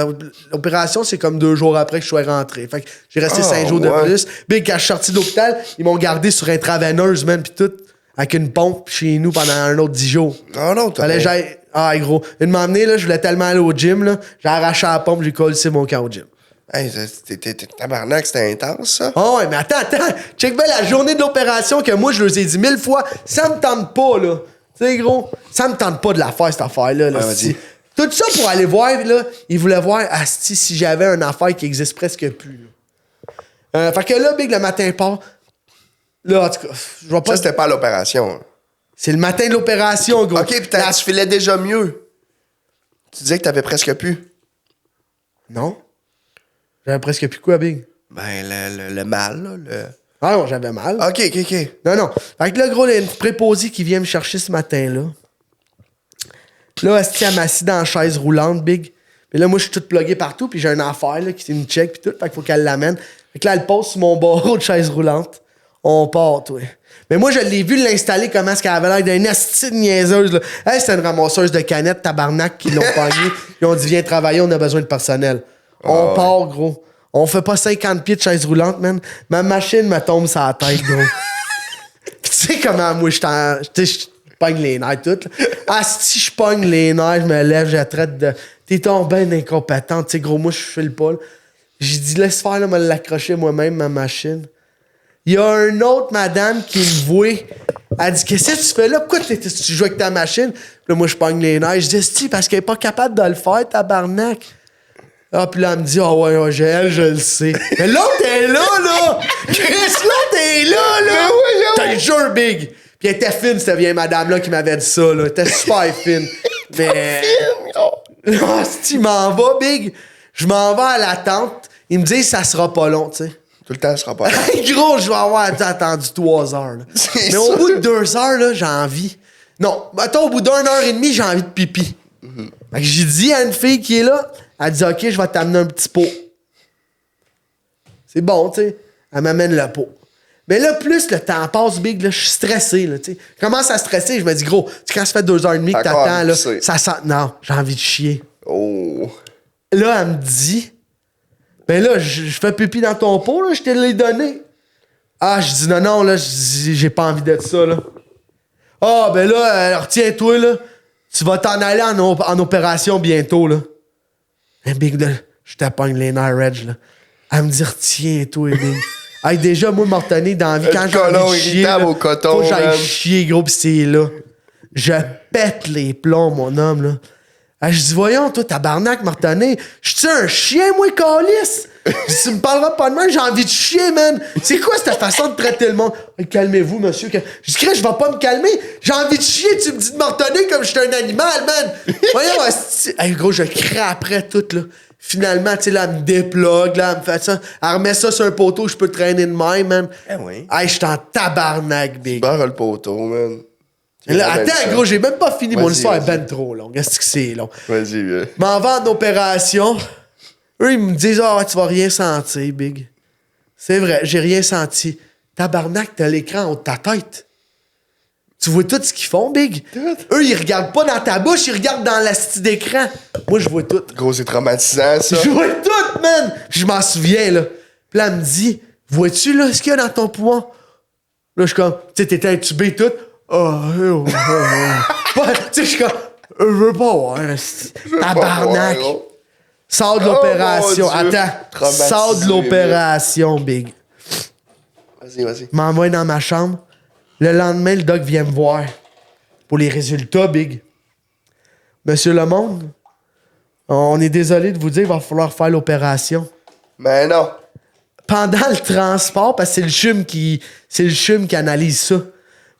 L'opération, c'est comme 2 jours après que je sois rentré. Fait que j'ai resté 5 jours de
ouais.
plus. Big, quand je suis sorti de l'hôpital, ils m'ont gardé sur intraveineuse, man, pis tout, avec une pompe chez nous pendant un autre 10 jours.
Ah non, t'as
Fallait que j'aille. Ah, gros. Une m'emmener, là, je voulais tellement aller au gym, là. J'ai arraché la pompe, j'ai collé mon camp au gym.
Hey, t'es tabarnak, c'était intense, ça.
Ah ouais, mais attends. Check bien la journée de l'opération que moi, je leur ai dit 1000 fois, ça me tente pas, là. Tu sais, gros, ça me tente pas de la faire, cette affaire-là. Là,
Ouais, vas-y.
si. Tout ça pour aller voir, là, ils voulaient voir, asti, si j'avais une affaire qui existe presque plus. Là. Fait que là, Big, le matin part. Là, en tout cas, je vois pas.
Ça, c'était pas à l'opération.
C'est le matin de l'opération, gros.
OK, pis tu filais déjà mieux. Tu disais que t'avais presque plus.
Non. J'avais presque plus quoi, Big?
Ben, le mal, là.
Ah non, j'avais mal.
OK.
Non. Fait que là, gros, il y a une préposée qui vient me chercher ce matin-là. Là, asti, elle m'assit dans la chaise roulante, Big. Puis là, moi, je suis tout plugué partout, puis j'ai une affaire, là, qui me check, puis tout. Fait qu'il faut qu'elle l'amène. Fait que là, elle pose sur mon barreau de chaise roulante. On part, toi. Mais moi, je l'ai vu l'installer, comment est-ce qu'elle avait l'air d'une asti de niaiseuse, là. Hey, c'était une ramasseuse de canettes, tabarnak, qui l'ont pogné. Ils ont dit, viens travailler, on a besoin de personnel. On part, gros. On fait pas 50 pieds de chaise roulante, man. Ma machine me tombe sur la tête, gros. Pis tu sais comment moi, je pogne les nerfs toutes. Si je pogne les nerfs, je me lève, je la traite de... T'es tombé bien incompétent. Tu sais, gros, moi, je file pas, là. J'ai dit, laisse faire, là, me l'accrocher moi-même, ma machine. Il y a une autre madame qui me voit. Elle dit, qu'est-ce que tu fais là? Pourquoi tu joues avec ta machine? Puis là, moi, je pogne les nerfs. Je dis, si, parce qu'elle est pas capable de le faire, tabarnak. Ah, puis là, elle me dit, ouais, je le sais. Mais l'autre est là! Chris, l'autre est là! T'as le jeu, big! Puis elle était fine, cette vieille madame-là qui m'avait dit ça, là. Elle était super fine. Mais... Ah, si tu m'en vas, big, je m'en vais à la tente. Ils me disent, ça sera pas long, tu sais.
Tout le temps, ça sera pas là.
Gros, je vais avoir attendu 3 heures, là. Mais
ça.
au bout de 2 heures, là, j'ai envie. Non, mettons, au bout d'1 heure et demie, j'ai envie de pipi. Fait que j'ai dit à une fille qui est là, elle dit, OK, je vais t'amener un petit pot. C'est bon, tu sais. Elle m'amène le pot. Mais là, plus le temps passe, big, là, je suis stressé, là, tu sais. Je commence à stresser, je me dis, gros, tu sais, quand ça fait 2 heures et demie que
Encore
t'attends, là,
pisser.
ça sent... Non, j'ai envie de chier.
Oh.
Là, elle me dit, ben là, je fais pipi dans ton pot, là, je te l'ai donné. Ah, je dis, non, là, je dis, j'ai pas envie d'être ça, là. Ah, ben là, retiens-toi, là. Tu vas t'en aller en opération bientôt, là. Un big, là, je t'appogne les nerfs, Reg, là. Elle me dit, retiens-toi, big. Hey, déjà, moi, Martonné, dans la vie, quand j'ai envie de chier,
irritable
là,
au coton,
faut que j'aille
man.
chier, gros, pis c'est là. Je pète les plombs, mon homme, là. Ah, je dis, voyons, toi, tabarnak, Martonné, je suis un chien, moi, calice? Je dis, tu me parleras pas de moi, j'ai envie de chier, man. C'est quoi cette façon de traiter le monde? Hey, calmez-vous, monsieur. Je dis, je vais pas me calmer. J'ai envie de chier, tu me dis de Martonné comme je suis un animal, man. Voyons, hey, gros, je crie après tout, là. Finalement, tu sais, là, elle me déplogue, là, elle me fait ça. Elle remet ça sur un poteau, je peux traîner de même, man.
Eh oui.
Hey, je suis en tabarnak, big.
Barre le poteau, man.
Là, attends, gros, j'ai même pas fini. Mon
Vas-y,
histoire est
vas-y.
ben trop longue. Est-ce que c'est long?
Vas-y, vieux.
M'en vais en opération. Eux, ils me disent, tu vas rien sentir, big. C'est vrai, j'ai rien senti. Tabarnak, t'as l'écran haut de ta tête. Tu vois tout ce qu'ils font, big? Eux, ils regardent pas dans ta bouche, ils regardent dans l'asti d'écran. Moi, je vois tout.
Gros, c'est traumatisant, ça.
Je vois tout, man! Je m'en souviens, là. Puis là, elle me dit, vois-tu, là, ce qu'il y a dans ton poumon? Là, je suis comme, tu sais, t'étais intubé tout. Tu sais, je suis comme, je veux pas voir, tabarnak. Sors de l'opération.
mon Dieu.
Attends.
Traumatisé,
Sors de l'opération, big.
Vas-y.
M'envoie dans ma chambre. Le lendemain, le doc vient me voir pour les résultats, big. Monsieur Lemonde, on est désolé de vous dire, il va falloir faire l'opération.
Mais non.
Pendant le transport, parce que c'est le CHUM qui analyse ça.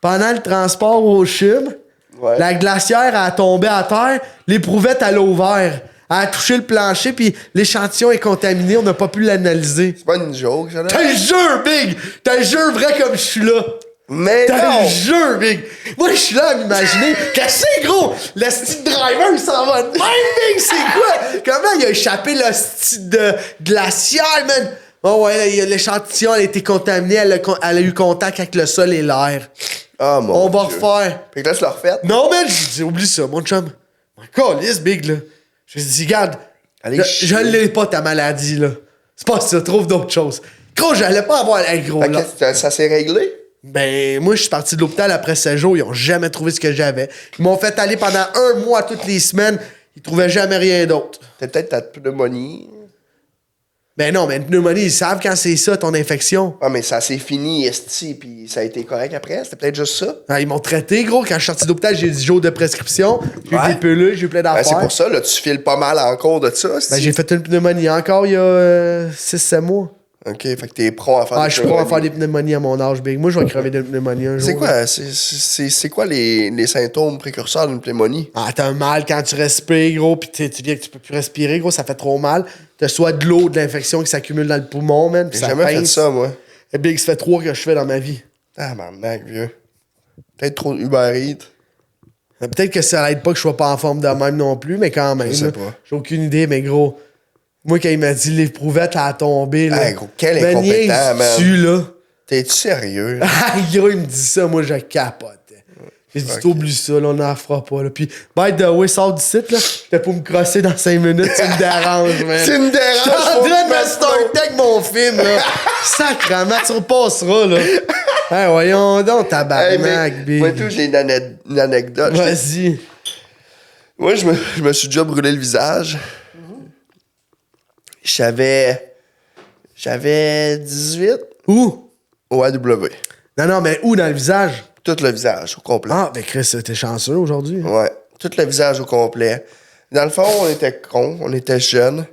Pendant le transport au CHUM,
Ouais.
la glacière a tombé à terre, l'éprouvette, elle a ouvert. Elle a touché le plancher, puis l'échantillon est contaminé, on n'a pas pu l'analyser.
C'est pas une joke, ça, là?
T'as le jeu, big! T'as le jeu vrai comme je suis là!
Mais
T'as
non!
le jeu, big! Moi, je suis là à m'imaginer. Qu'est-ce que c'est, gros? Le style driver, il s'en va de même, big! C'est quoi? Comment il a échappé le style de glaciaire, man? Oh ouais, là, l'échantillon, elle a été contaminée, elle a eu contact avec le sol et l'air.
Ah, mon
On va
Dieu.
refaire.
Fait que là, tu l'as refait?
Non, man, j'ai dit, oublie ça, mon chum. Mon calice, big, là. J'ai dit, regarde,
Allez,
je
chier.
l'ai pas, ta maladie, là. C'est pas ça, trouve d'autres choses. Gros, j'allais pas avoir un gros,
Fait
là.
que ça s'est réglé?
Ben, moi, je suis parti de l'hôpital après 7 jours. Ils ont jamais trouvé ce que j'avais. Ils m'ont fait aller pendant 1 mois toutes les semaines. Ils trouvaient jamais rien d'autre.
T'as peut-être ta pneumonie.
Ben non, mais une pneumonie, ils savent quand c'est ça, ton infection.
Ah, mais ça s'est fini, esti, puis ça a été correct après? C'était peut-être juste ça?
Ah, ils m'ont traité, gros. Quand je suis sorti de l'hôpital, j'ai 10 jours de prescription. J'ai eu
Ouais.
des pilules, j'ai eu plein
Ben,
d'affaires.
c'est pour ça, là, tu files pas mal en cours de ça,
Ben,
esti.
j'ai fait une pneumonie encore il y a 6-7 mois.
OK, fait que t'es prompt à faire
Ah,
des
je suis prêt à faire
pneumonies.
des pneumonies à mon âge, big. Moi, je vais crever de pneumonie un jour.
C'est
là.
quoi, c'est quoi les symptômes précurseurs d'une pneumonie?
Ah, t'as mal quand tu respires, gros, pis tu viens que tu peux plus respirer, gros, ça fait trop mal. T'as soit de l'eau, de l'infection qui s'accumule dans le poumon, man, pis
J'ai
ça
jamais fait
pince.
ça, moi.
Et big, ça fait 3 que je fais dans ma vie.
Ah, barnac, vieux. Peut-être trop de Uber Eats.
Peut-être que ça aide pas que je sois pas en forme de même non plus, mais quand même.
Je sais
là,
pas.
J'ai aucune idée, mais gros, moi, quand il m'a dit l'éprouvette a tombé, là.
Hey, gros, quel
me
incompétent, man.
niaises-tu, là.
T'es-tu sérieux?
Ah, gros, il me dit ça, moi, je capote. J'ai dit,
Ok.
t'oublies ça, là, on n'en fera pas, là. Puis, by the way, sors du site, là. T'es pour me crosser dans 5 minutes, tu me déranges, man.
Tu me déranges,
Je suis en
faut
train
que
de me
tu
starter avec mon film, là. Sacrement, tu repasseras, là. Hey, voyons donc,
Hey,
tabarnak,
mais,
big.
moi, tout, j'ai une anecdote.
Vas-y.
Moi, je me suis déjà brûlé le visage. J'avais 18
Où?
au AW.
Non, mais où dans le visage?
Tout le visage au complet.
Ah, ben Chris, t'es chanceux aujourd'hui.
Ouais, tout le visage au complet. Dans le fond, on était cons, on était jeunes.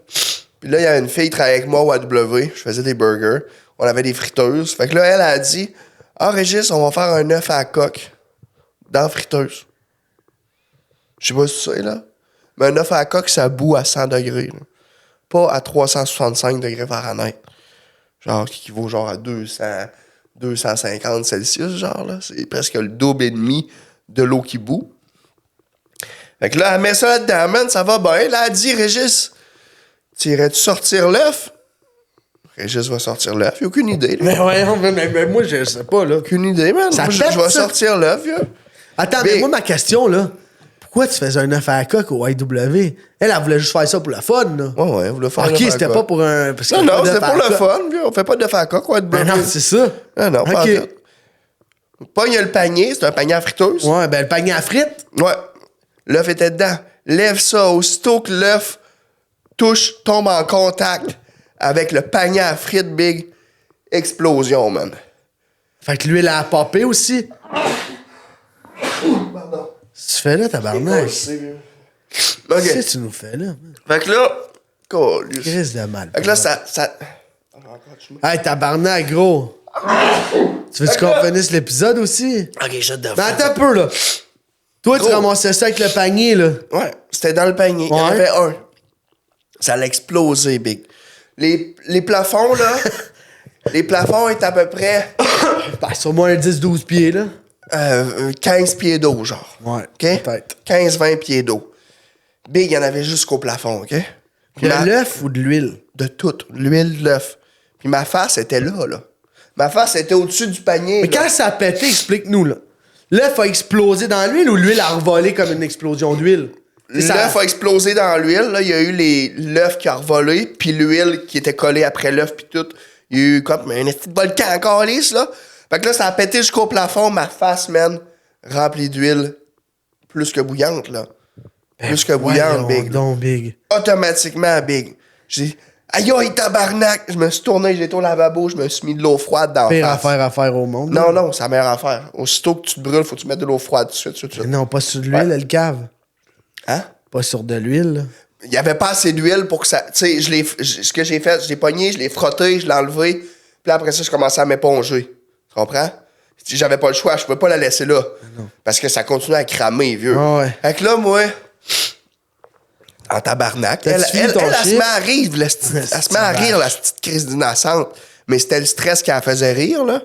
Puis là, il y a une fille qui travaillait avec moi au AW. Je faisais des burgers. On avait des friteuses. Fait que là, elle a dit « Ah, Régis, on va faire un œuf à la coque dans la friteuse. » Je sais pas si c'est là. Mais un œuf à la coque, ça bout à 100 degrés. Là. Pas à 365 degrés Fahrenheit. Genre, qui vaut genre à 250 Celsius, genre, là. C'est presque le double et demi de l'eau qui bout. Fait que là, elle met ça là-dedans, man, ça va bien. Là, elle dit, Régis, tu irais-tu sortir l'œuf? Régis va sortir l'œuf. Il a aucune idée, là.
Mais voyons, mais moi, je sais pas, là.
Aucune idée, man.
Ça
Moi, je
pète,
vais
ça.
sortir l'œuf, là.
Attends, mais moi, ma question, là, pourquoi tu faisais un œuf à la coque au IW? Elle voulait juste faire ça pour le fun, là.
Ouais, vous le faire.
Ok, c'était pas pour un... parce
Non,
qu'il y a
non,
pas
c'était
d'œuf à
pour
la
le
coque.
fun, vieux. On fait pas de à coque, ouais, de
Ben non, c'est ça.
Non, non, pas en
Ok.
tout. Pogne le panier, c'est un panier à friteuse.
Ouais, ben le panier à frites.
Ouais. L'œuf était dedans. Lève ça, aussitôt que l'œuf tombe en contact avec le panier à frites, big. Explosion, man.
Fait que l'huile a popé aussi.
Pardon.
Qu'est-ce que tu fais là, tabarnak?
OK.
Qu'est-ce que tu nous fais là? man?
Fait que là... Câlisse.
Crise de mal.
Fait que là, ça...
Hey, tabarnak, gros. Tu veux-tu qu'on finisse l'épisode aussi?
OK, shut the
Mais attends un peu, là. Toi, tu
Gros.
ramassais ça avec le panier, là.
Ouais, c'était dans le panier. Il y en
Ouais.
avait un. Ça allait exploser, big. Les plafonds, là... les plafonds étaient à peu près...
Ben, sur moins 10-12 pieds, là.
15 pieds d'eau, genre.
Ouais,
OK?
peut-être.
15-20 pieds d'eau. Big, il y en avait jusqu'au plafond, OK? Puis
De l'œuf ou de l'huile?
De tout. L'huile, de l'œuf. Puis ma face était là, là. Ma face était au-dessus du panier.
Mais
là.
quand ça a pété, explique-nous, là. L'œuf a explosé dans l'huile ou l'huile a revolé comme une explosion d'huile?
L'œuf a explosé dans l'huile. Là, il y a eu l'œuf qui a revolé, puis l'huile qui était collée après l'œuf, puis tout. Il y a eu comme un petit volcan encore lisse, là. Fait que là, ça a pété jusqu'au plafond. Ma face, man, remplie d'huile. Plus que bouillante, là. Plus que bouillante,
Voyons
big.
donc, big.
Automatiquement, big. J'ai dit, aïe, aïe, tabarnak. Je me suis tourné, j'ai été au lavabo, je me suis mis de l'eau froide dans la
Pire
face.
affaire à faire au monde.
Non, non, c'est la meilleure affaire. Aussitôt que tu te brûles, faut que tu mettes de l'eau froide tout de suite, tout de suite.
Non, pas sur de l'huile,
Ouais.
elle cave.
Hein?
Pas sur de l'huile, là.
Il n'y avait pas assez d'huile pour que ça. Tu sais, ce que j'ai fait, je l'ai pogné, je l'ai frotté, je l'ai enlevé. Puis là, après ça, je commençais à m'éponger. Tu comprends? Si j'avais pas le choix, je pouvais pas la laisser là. Parce que ça continuait à cramer, vieux.
Ah ouais.
Fait que là, moi, en tabarnak,
T'as-tu fini ton
elle se
chiffre?
met à rire, elle se met à rire, la petite crise d'innocente. Mais c'était le stress qui la faisait rire, là.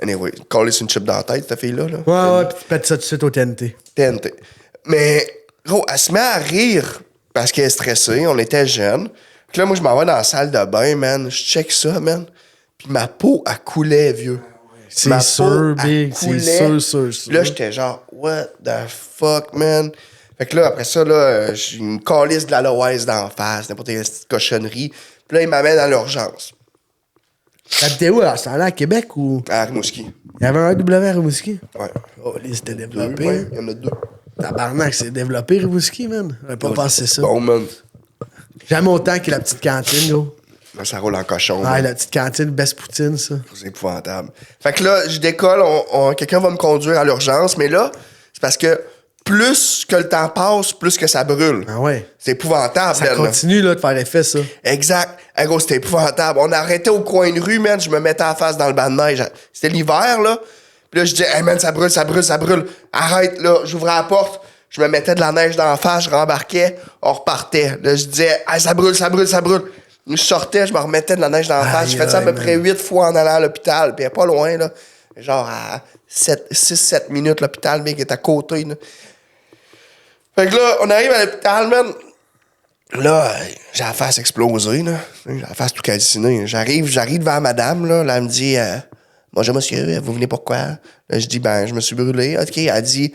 Anyway, coller sur une chip dans la tête, cette fille-là. Là.
Ouais, ouais, pis tu pètes ça tout de suite au TNT.
TNT. Mais, gros, elle se met à rire parce qu'elle est stressée. On était jeunes. Puis là, moi, je m'en vais dans la salle de bain, man. Je check ça, man. Puis ma peau, elle coulait, vieux.
C'est
Ma
sûr,
peau, elle
big. C'est
coulait.
sûr.
Puis là, j'étais genre, what the fuck, man? Fait que là, après ça, là, j'ai une calice de l'aloès d'en face, n'importe quelle petite cochonnerie. Puis là, il m'amène dans l'urgence.
T'habitais où, à ce temps-là, à Québec ou.
À Rimouski.
Il y avait un AW à Rimouski?
Ouais.
Oh, lui, c'était
Deux,
développé.
ouais, il y en a deux.
Tabarnak, c'est développé, Rimouski, man. J'aurais pas pensé ça.
Bon, man.
Jamais autant que la petite cantine, gros.
Là, ça roule en cochon.
Ah,
man.
la petite cantine, best poutine, ça.
C'est épouvantable. Fait que là, je décolle, quelqu'un va me conduire à l'urgence, mais là, c'est parce que plus que le temps passe, plus que ça brûle.
Ah ouais.
C'est épouvantable,
Ça
Ben, là.
continue, là, de faire effet, ça.
Exact. Hey, gros, c'était épouvantable. On arrêtait au coin de rue, man. Je me mettais en face dans le banc de neige. C'était l'hiver, là. Puis là, je disais, hey, man, ça brûle. Arrête, là. J'ouvrais la porte. Je me mettais de la neige dans la face. Je rembarquais. On repartait. Là, je disais, hey, ça brûle. Je sortais, je me remettais de la neige dans la face. J'ai fait ça à peu près 8 fois en allant à l'hôpital. Puis pas loin, là. Genre à 6-7 minutes, l'hôpital, mec, est à côté, là. Fait que là, on arrive à l'hôpital, man. Là, j'ai la face explosée, là. J'ai la face tout calcinée. J'arrive devant madame, là. Là, elle me dit, bonjour, monsieur, vous venez pourquoi? Là, je dis, ben, je me suis brûlé. OK, elle dit,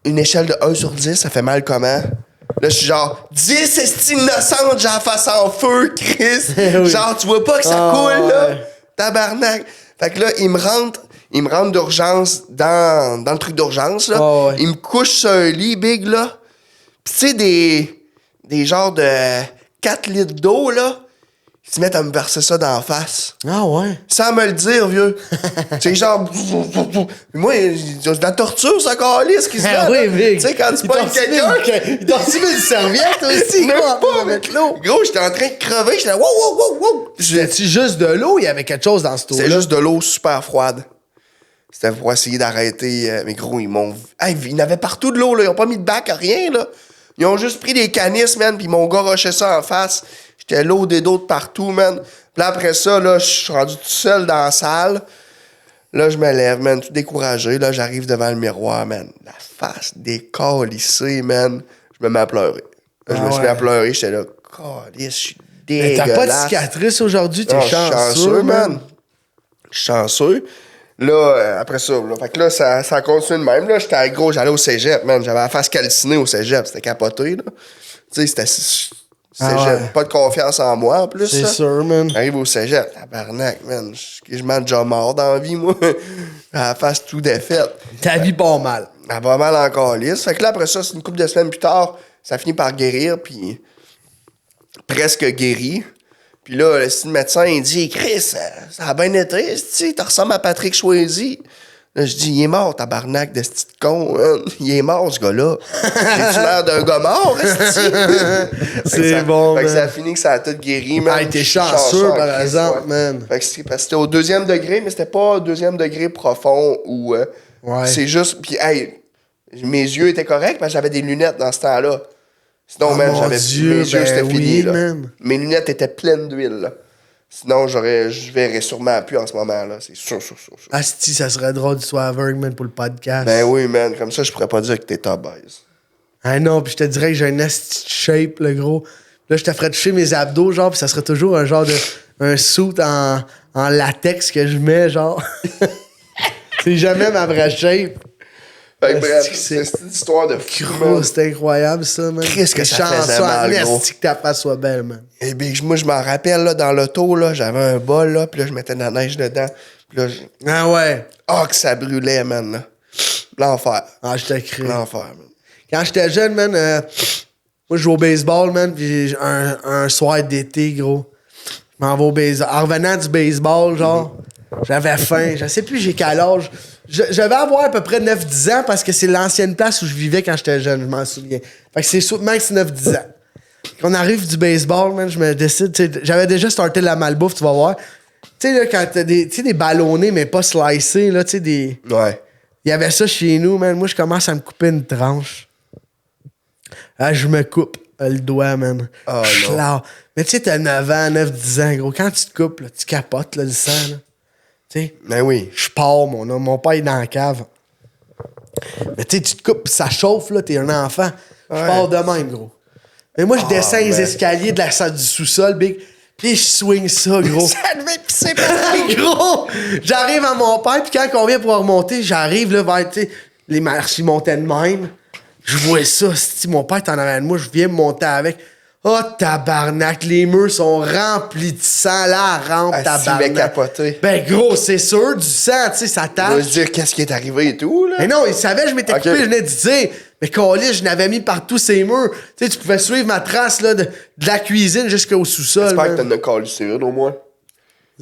une échelle de 1 sur 10, ça fait mal comment? Là, je suis genre, 10, c'est innocente, j'ai la face en feu, Chris.
Oui.
Genre, tu vois pas que ça
Ah,
coule, là?
ouais.
Tabarnak. Fait que là, il me rentre d'urgence dans le truc d'urgence, là.
Ah, ouais.
Il me couche sur un lit, big, là. Pis tu sais, des genres de 4 litres d'eau, là. Ils se mettent à me verser ça d'en face.
Ah ouais?
Sans me le dire, vieux. C'est genre... Moi, c'est de la torture, ça, calisse, qui se
Ah
met.
oui, Vic.
Tu sais, quand tu pognes quelqu'un...
Il t'a reçu une serviette aussi,
Même
quoi,
pas,
pour mettre l'eau.
Gros, j'étais en train de crever. J'étais là, wow, wow, wow, wow.
C'était-tu juste de l'eau ou il y avait quelque chose dans ce
C'était
eau-là?
juste de l'eau super froide. C'était pour essayer d'arrêter. Mais gros, ils m'ont... Hey, ils n'avaient partout de l'eau, là. Ils ont pas mis de bac, rien, là. Ils ont juste pris des canisses, man, puis ils m'ont garoché ça en face. J'étais loadé d'eau de partout, man. Puis là, après ça, là, je suis rendu tout seul dans la salle. Là, je me lève, man, tout découragé. Là, j'arrive devant le miroir, man. La face décalissée, man. Je me mets à pleurer. Là, je me suis mis à pleurer. J'étais là, calisse, je suis
Mais
dégueulasse.
t'as pas de cicatrice aujourd'hui, t'es
Ah, je suis
chanceux, man.
Je suis chanceux. Là, après ça, là, fait que là, ça a continué de même. Là, j'étais gros, j'allais au cégep, man. J'avais la face calcinée au cégep. C'était capoté, là. Tu sais, c'était cégep.
ouais.
Pas de confiance en moi, en plus.
C'est
ça.
sûr, man.
J'arrive au cégep. Tabarnak, man. Je m'en déjà mort dans la vie, moi. La face tout défaite.
Ta vie pas mal.
Elle va mal encore lisse. Fait que là, après ça, c'est une couple de semaines plus tard, ça finit par guérir, puis presque guéri. Puis là, le médecin, il dit, Chris, ça a bien été, tu ressembles à Patrick Swayze. Là, je dis, il est mort, tabarnak de ce petit con. Hein. Il est mort, ce gars-là. J'ai-tu l'air d'un gars mort, esti?
C'est bon,
Fait que
man.
ça a fini que ça a tout guéri, man.
Ah, t'es
Je suis
chanceux,
en
par
Christ,
exemple,
ouais.
man.
Fait que c'était au 2e degré, mais c'était pas au 2e degré profond ou...
Ouais.
C'est juste... Puis, hey, mes yeux étaient corrects parce que j'avais des lunettes dans ce temps-là. Sinon,
Oh,
man,
mon
j'avais
Dieu,
mes yeux,
ben
c'était
oui,
fini, là.
man.
Mes lunettes étaient pleines d'huile, là. Sinon, je verrais sûrement plus en ce moment, là. C'est sûr.
Asti, ça serait drôle du soir aveugle, man, pour le podcast.
Ben oui, man. Comme ça, je pourrais pas dire que t'es obèse.
Ah non, puis je te dirais que j'ai un asti de shape, le gros. Là, je te ferais toucher mes abdos, genre, puis ça serait toujours un genre de... un suit en latex que je mets, genre. C'est jamais ma vraie shape.
Fait que bref,
C'est-
c'est une histoire de fou,
Gros,
man.
c'est incroyable, ça, man.
Qu'est-ce que
T'es
ça faisait
chanceux,
mal,
en
gros.
esti que ta face soit belle, man.
Et bien, moi, je m'en rappelle, là, dans l'auto, là, j'avais un bol, là, puis là, je mettais de la neige dedans. Puis là,
Ah ouais.
que ça brûlait, man, là. L'enfer.
Ah, je te crie.
L'enfer, man.
Quand j'étais jeune, man, moi, je jouais au baseball, man, puis un soir d'été, gros. Je m'en vais au baseball. En revenant du baseball, genre, j'avais faim. Je sais plus j'ai quel âge. Je vais avoir à peu près 9-10 ans parce que c'est l'ancienne place où je vivais quand j'étais jeune, je m'en souviens. Fait que c'est max 9-10 ans. Quand on arrive du baseball, man, je me décide, tu sais, j'avais déjà starté la malbouffe, tu vas voir. Tu sais, là, quand t'as des ballonnés, mais pas slicés, là, tu sais, des...
Ouais.
Il y avait ça chez nous, man. Moi, je commence à me couper une tranche. Ah, je me coupe le doigt, man.
Oh,
Je
non.
là. Mais tu sais, t'as 9 ans, 9-10 ans, gros. Quand tu te coupes, là, tu capotes là, le sang. Là. Tu sais,
Ben oui.
je pars, mon père est dans la cave. Mais tu sais, tu te coupes, pis ça chauffe, là, t'es un enfant. Je
Ouais.
pars de même, gros. Mais moi, je descends les
man.
escaliers de la salle du sous-sol, big. Puis je swing ça, gros.
Ça devait pisser pareil.
Gros! J'arrive à mon père, puis quand on vient pour remonter, j'arrive là vers, tu sais, les marches, ils montaient de même. Je vois ça, si mon père est en avant de moi, je viens me monter avec. Oh, tabarnak, les murs sont remplis de sang, la rampe,
Ah, si, mais
tabarnak.
capoté.
Ben gros, c'est sûr, du sang, tu sais, ça
Il va
tape.
se dire qu'est-ce qui est arrivé et tout, là.
Mais non, il savait, je m'étais
Ok.
coupé, je venais de dire. Mais Colis, je n'avais mis partout ces murs. Tu sais, tu pouvais suivre ma trace là, de la cuisine jusqu'au sous-sol.
J'espère
man.
que t'en as calissé une, au moins.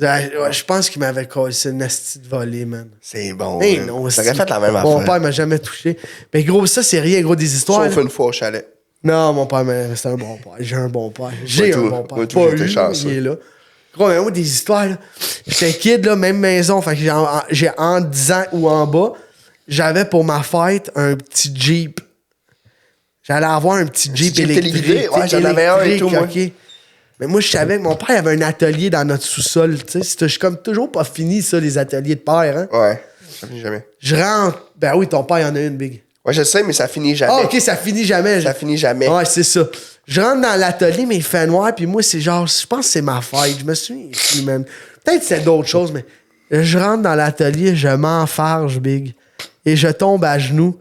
Ouais, je pense qu'il m'avait collé une nasty de volée, man.
C'est bon.
Hey,
man.
non,
Ça aurait fait la même
Mon
affaire.
père m'a jamais touché. Mais gros, ça, c'est rien, gros, des histoires.
Sauf
là.
une fois au chalet.
Non, mon père, c'est un bon père. J'ai un bon père. J'ai
Moi,
un
tout.
bon père.
Moi, tout,
Pas
j'étais
eu,
chanceux.
il est là. Gros, mais moi, des histoires, là. J'étais kid, là, même maison. Fait que j'ai en 10 ans ou en bas, j'avais pour ma fête un petit Jeep. J'allais avoir un petit Jeep
Jeep
électrique.
téléguidé? Ouais,
tu sais,
j'en avais un et
électrique,
tout, moi.
OK. Mais moi, je savais que mon père avait un atelier dans notre sous-sol. Tu sais, je suis comme toujours pas fini, ça, les ateliers de père. Hein?
Ouais. Ça finit jamais.
Je rentre. Ben oui, ton père, il y en a une, big.
Ouais, je sais, mais ça finit jamais.
Ah, OK, ça finit jamais.
Ça finit jamais.
Ouais, c'est ça. Je rentre dans l'atelier, mais il fait noir, puis moi, c'est genre, je pense que c'est ma fête. Je me souviens plus, man. Peut-être que c'est d'autres choses, mais je rentre dans l'atelier, je m'enfarge, big, et je tombe à genoux.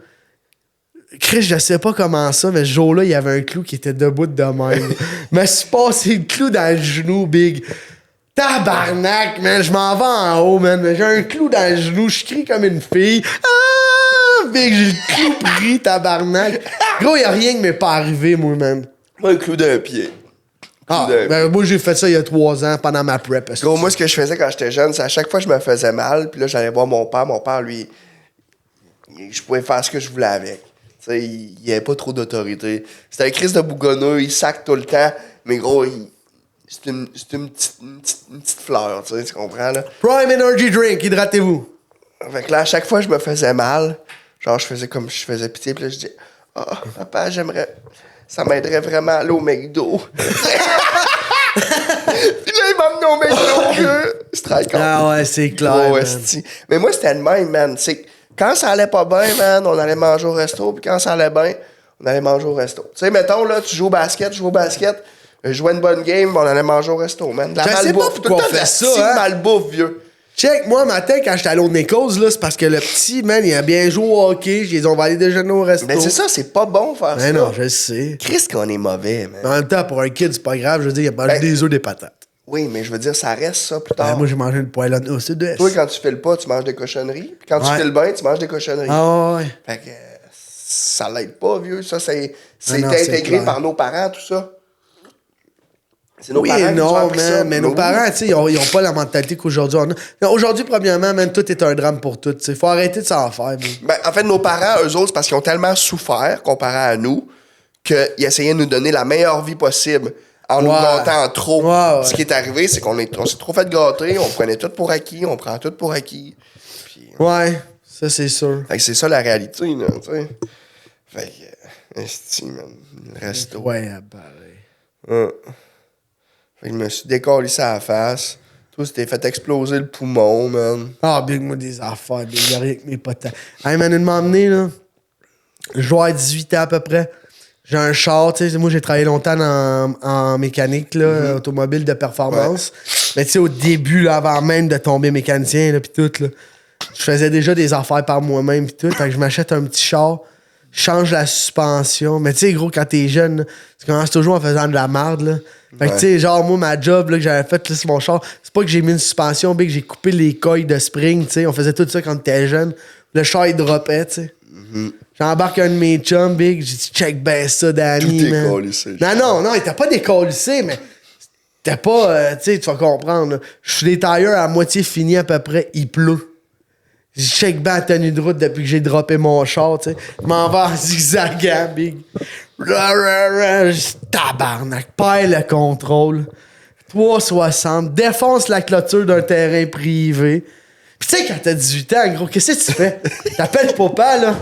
Chris, je sais pas comment ça, mais ce jour-là, il y avait un clou qui était debout de même. Je me suis passé le clou dans le genou, big. Tabarnak, man, je m'en vais en haut, man. J'ai un clou dans le genou, je crie comme une fille. Ah, big, j'ai le clou pris, tabarnak. Gros, y a rien qui m'est pas arrivé, moi, man.
Moi, un clou d'un pied.
Ah, ben moi, j'ai fait ça il y a 3 ans pendant ma prep.
Gros, moi, ce que je faisais quand j'étais jeune, c'est à chaque fois que je me faisais mal, puis là, j'allais voir mon père. Mon père, lui, je pouvais faire ce que je voulais avec. Tu sais, il n'y avait pas trop d'autorité. C'était un Christ de bougonneux, il sac tout le temps, mais gros, c'est une petite fleur, tu comprends, là?
Prime Energy Drink, hydratez-vous.
Fait que là, à chaque fois que je me faisais mal, genre, je faisais comme je faisais pitié, puis là, je dis, papa, j'aimerais. Ça m'aiderait vraiment à aller au McDo. Puis là, il m'a amené au McDo, vieux. Strike.
Ah ouais, c'est clair.
Oh, mais moi, c'était le même, man. C'est quand ça allait pas bien, man, on allait manger au resto. Puis quand ça allait bien, on allait manger au resto. Tu sais, mettons, là, tu joues au basket, je jouais une bonne game, on allait manger au resto, man. De la
Je sais pas pourquoi on fait ça, hein?
malbouffe, vieux.
Check, moi, matin, quand j'étais allé au Nichols, là, c'est parce que le petit, man, il a bien joué au hockey. On va aller déjeuner au resto.
Mais c'est ça, c'est pas bon faire ça.
Mais non, je le sais.
Christ qu'on est mauvais, man.
En même temps, pour un kid, c'est pas grave. Je veux dire, il a mangé des œufs, des patates.
Oui, mais je veux dire, ça reste ça plus tard.
Moi, j'ai mangé une poêlonne au sud-est.
Toi, quand tu files pas, tu manges des cochonneries. Puis quand tu files bien, tu manges des cochonneries.
Ah ouais.
Fait que ça l'aide pas, vieux. Ça, c'est
non,
intégré
clair.
par nos parents, tout ça. C'est nos
Oui
parents
et
qui nous ont
non,
appris ça.
man, mais nos parents, tu sais, ils ont pas la mentalité qu'aujourd'hui on a. Aujourd'hui, premièrement, man, tout est un drame pour tout. Il faut arrêter de s'en faire.
Ben, en fait, nos parents, eux autres, c'est parce qu'ils ont tellement souffert comparé à nous qu'ils essayaient de nous donner la meilleure vie possible en nous gâtant trop.
Ouais.
Ce qui est arrivé, c'est qu'on s'est trop fait gâter, on prenait tout pour acquis, on prend tout pour acquis. Puis,
Ouais, ça c'est sûr.
fait que c'est ça la réalité, là, tu sais. Fait que, esti, man, le resto.
Ouais, pareil.
Fait que je me suis décalissé à la face. Toi, c'était fait exploser le poumon, man.
Ah, big, moi, des affaires, big, y'a rien avec mes potes. Hey, man, une m'emmener, là. Je dois avoir 18 ans à peu près. J'ai un char, tu sais. Moi, j'ai travaillé longtemps en mécanique, là, automobile de performance. Mais tu sais, au début, là, avant même de tomber mécanicien, là, pis tout, là, je faisais déjà des affaires par moi-même, pis tout. Fait que je m'achète un petit char, je change la suspension. Mais tu sais, gros, quand t'es jeune, là, tu commences toujours en faisant de la merde, là. Fait que, tu sais, genre, moi, ma job là, que j'avais faite sur mon char, c'est pas que j'ai mis une suspension, big, j'ai coupé les coils de spring, tu sais. On faisait tout ça quand t'étais jeune. Le char, il droppait, tu sais. J'embarque un de mes chums, big, j'ai dit, check ben ça, Danny,
Tout
man.
décalissé.
Non, il était pas décalissé, mais c'était pas, tu sais, tu vas comprendre, là. Je suis des tires à moitié finis à peu près, il pleut. J'ai check ben la tenue de route depuis que j'ai droppé mon char, tu sais. Je m'en vais en zigzagant, big. Tabarnak, perds le contrôle. 360, défonce la clôture d'un terrain privé. Pis tu sais, quand t'as 18 ans, gros, qu'est-ce que tu fais? T'appelles papa, là.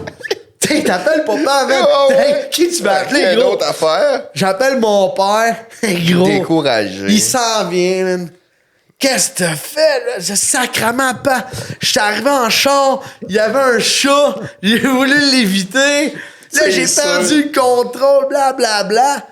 T'sais, t'appelles papa, man. Qui tu vas appeler,
Quelle
gros?
autre affaire?
J'appelle mon père, gros.
Découragé.
Il s'en vient, man. Qu'est-ce que t'as fait, là? Je sacrement pas. J'étais arrivé en char, il y avait un chat, j'ai voulu l'éviter. Là, j'ai perdu le contrôle, blablabla.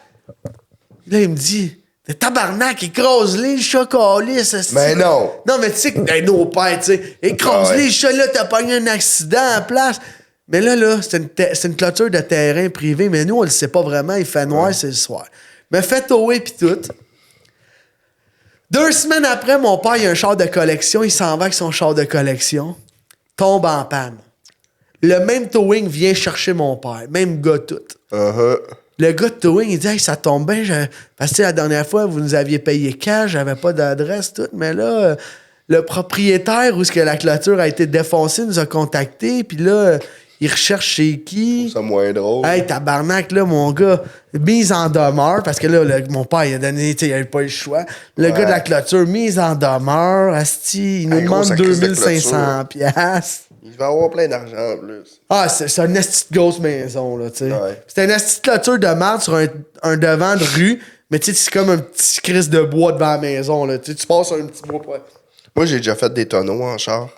Là, il me dit, t'es tabarnak, écrase-les, le chat calisse.
Mais non.
Non, mais tu sais que nos pères, tu sais, écrase-les, le chat, là, t'as pogné un accident en place. Mais là, c'est une clôture de terrain privé, mais nous, on le sait pas vraiment, il fait noir, c'est le soir. Me fait tower pis tout. 2 semaines après, mon père, il a un char de collection, il s'en va avec son char de collection, tombe en panne. Le même towing vient chercher mon père, même gars tout. Le gars de towing, il dit, hey, ça tombe bien, parce que la dernière fois, vous nous aviez payé cash, j'avais pas d'adresse, tout, mais là, le propriétaire où est-ce que la clôture a été défoncée nous a contactés, puis là, il recherche chez qui.
C'est moins drôle.
Hey, tabarnak, là, mon gars, mise en demeure, parce que là, mon père, il a donné, tu sais, il avait pas eu le choix. Le gars de la clôture, mise en demeure, asti, il nous demande 2500 piastres.
Il va avoir plein d'argent en plus.
Ah, c'est une asti de grosse maison, là, tu sais.
Ouais.
C'était une asti de clôture de merde sur un devant de rue, mais tu sais, c'est comme un petit crisse de bois devant la maison, là. Tu passes un petit bois.
Moi, j'ai déjà fait des tonneaux en char.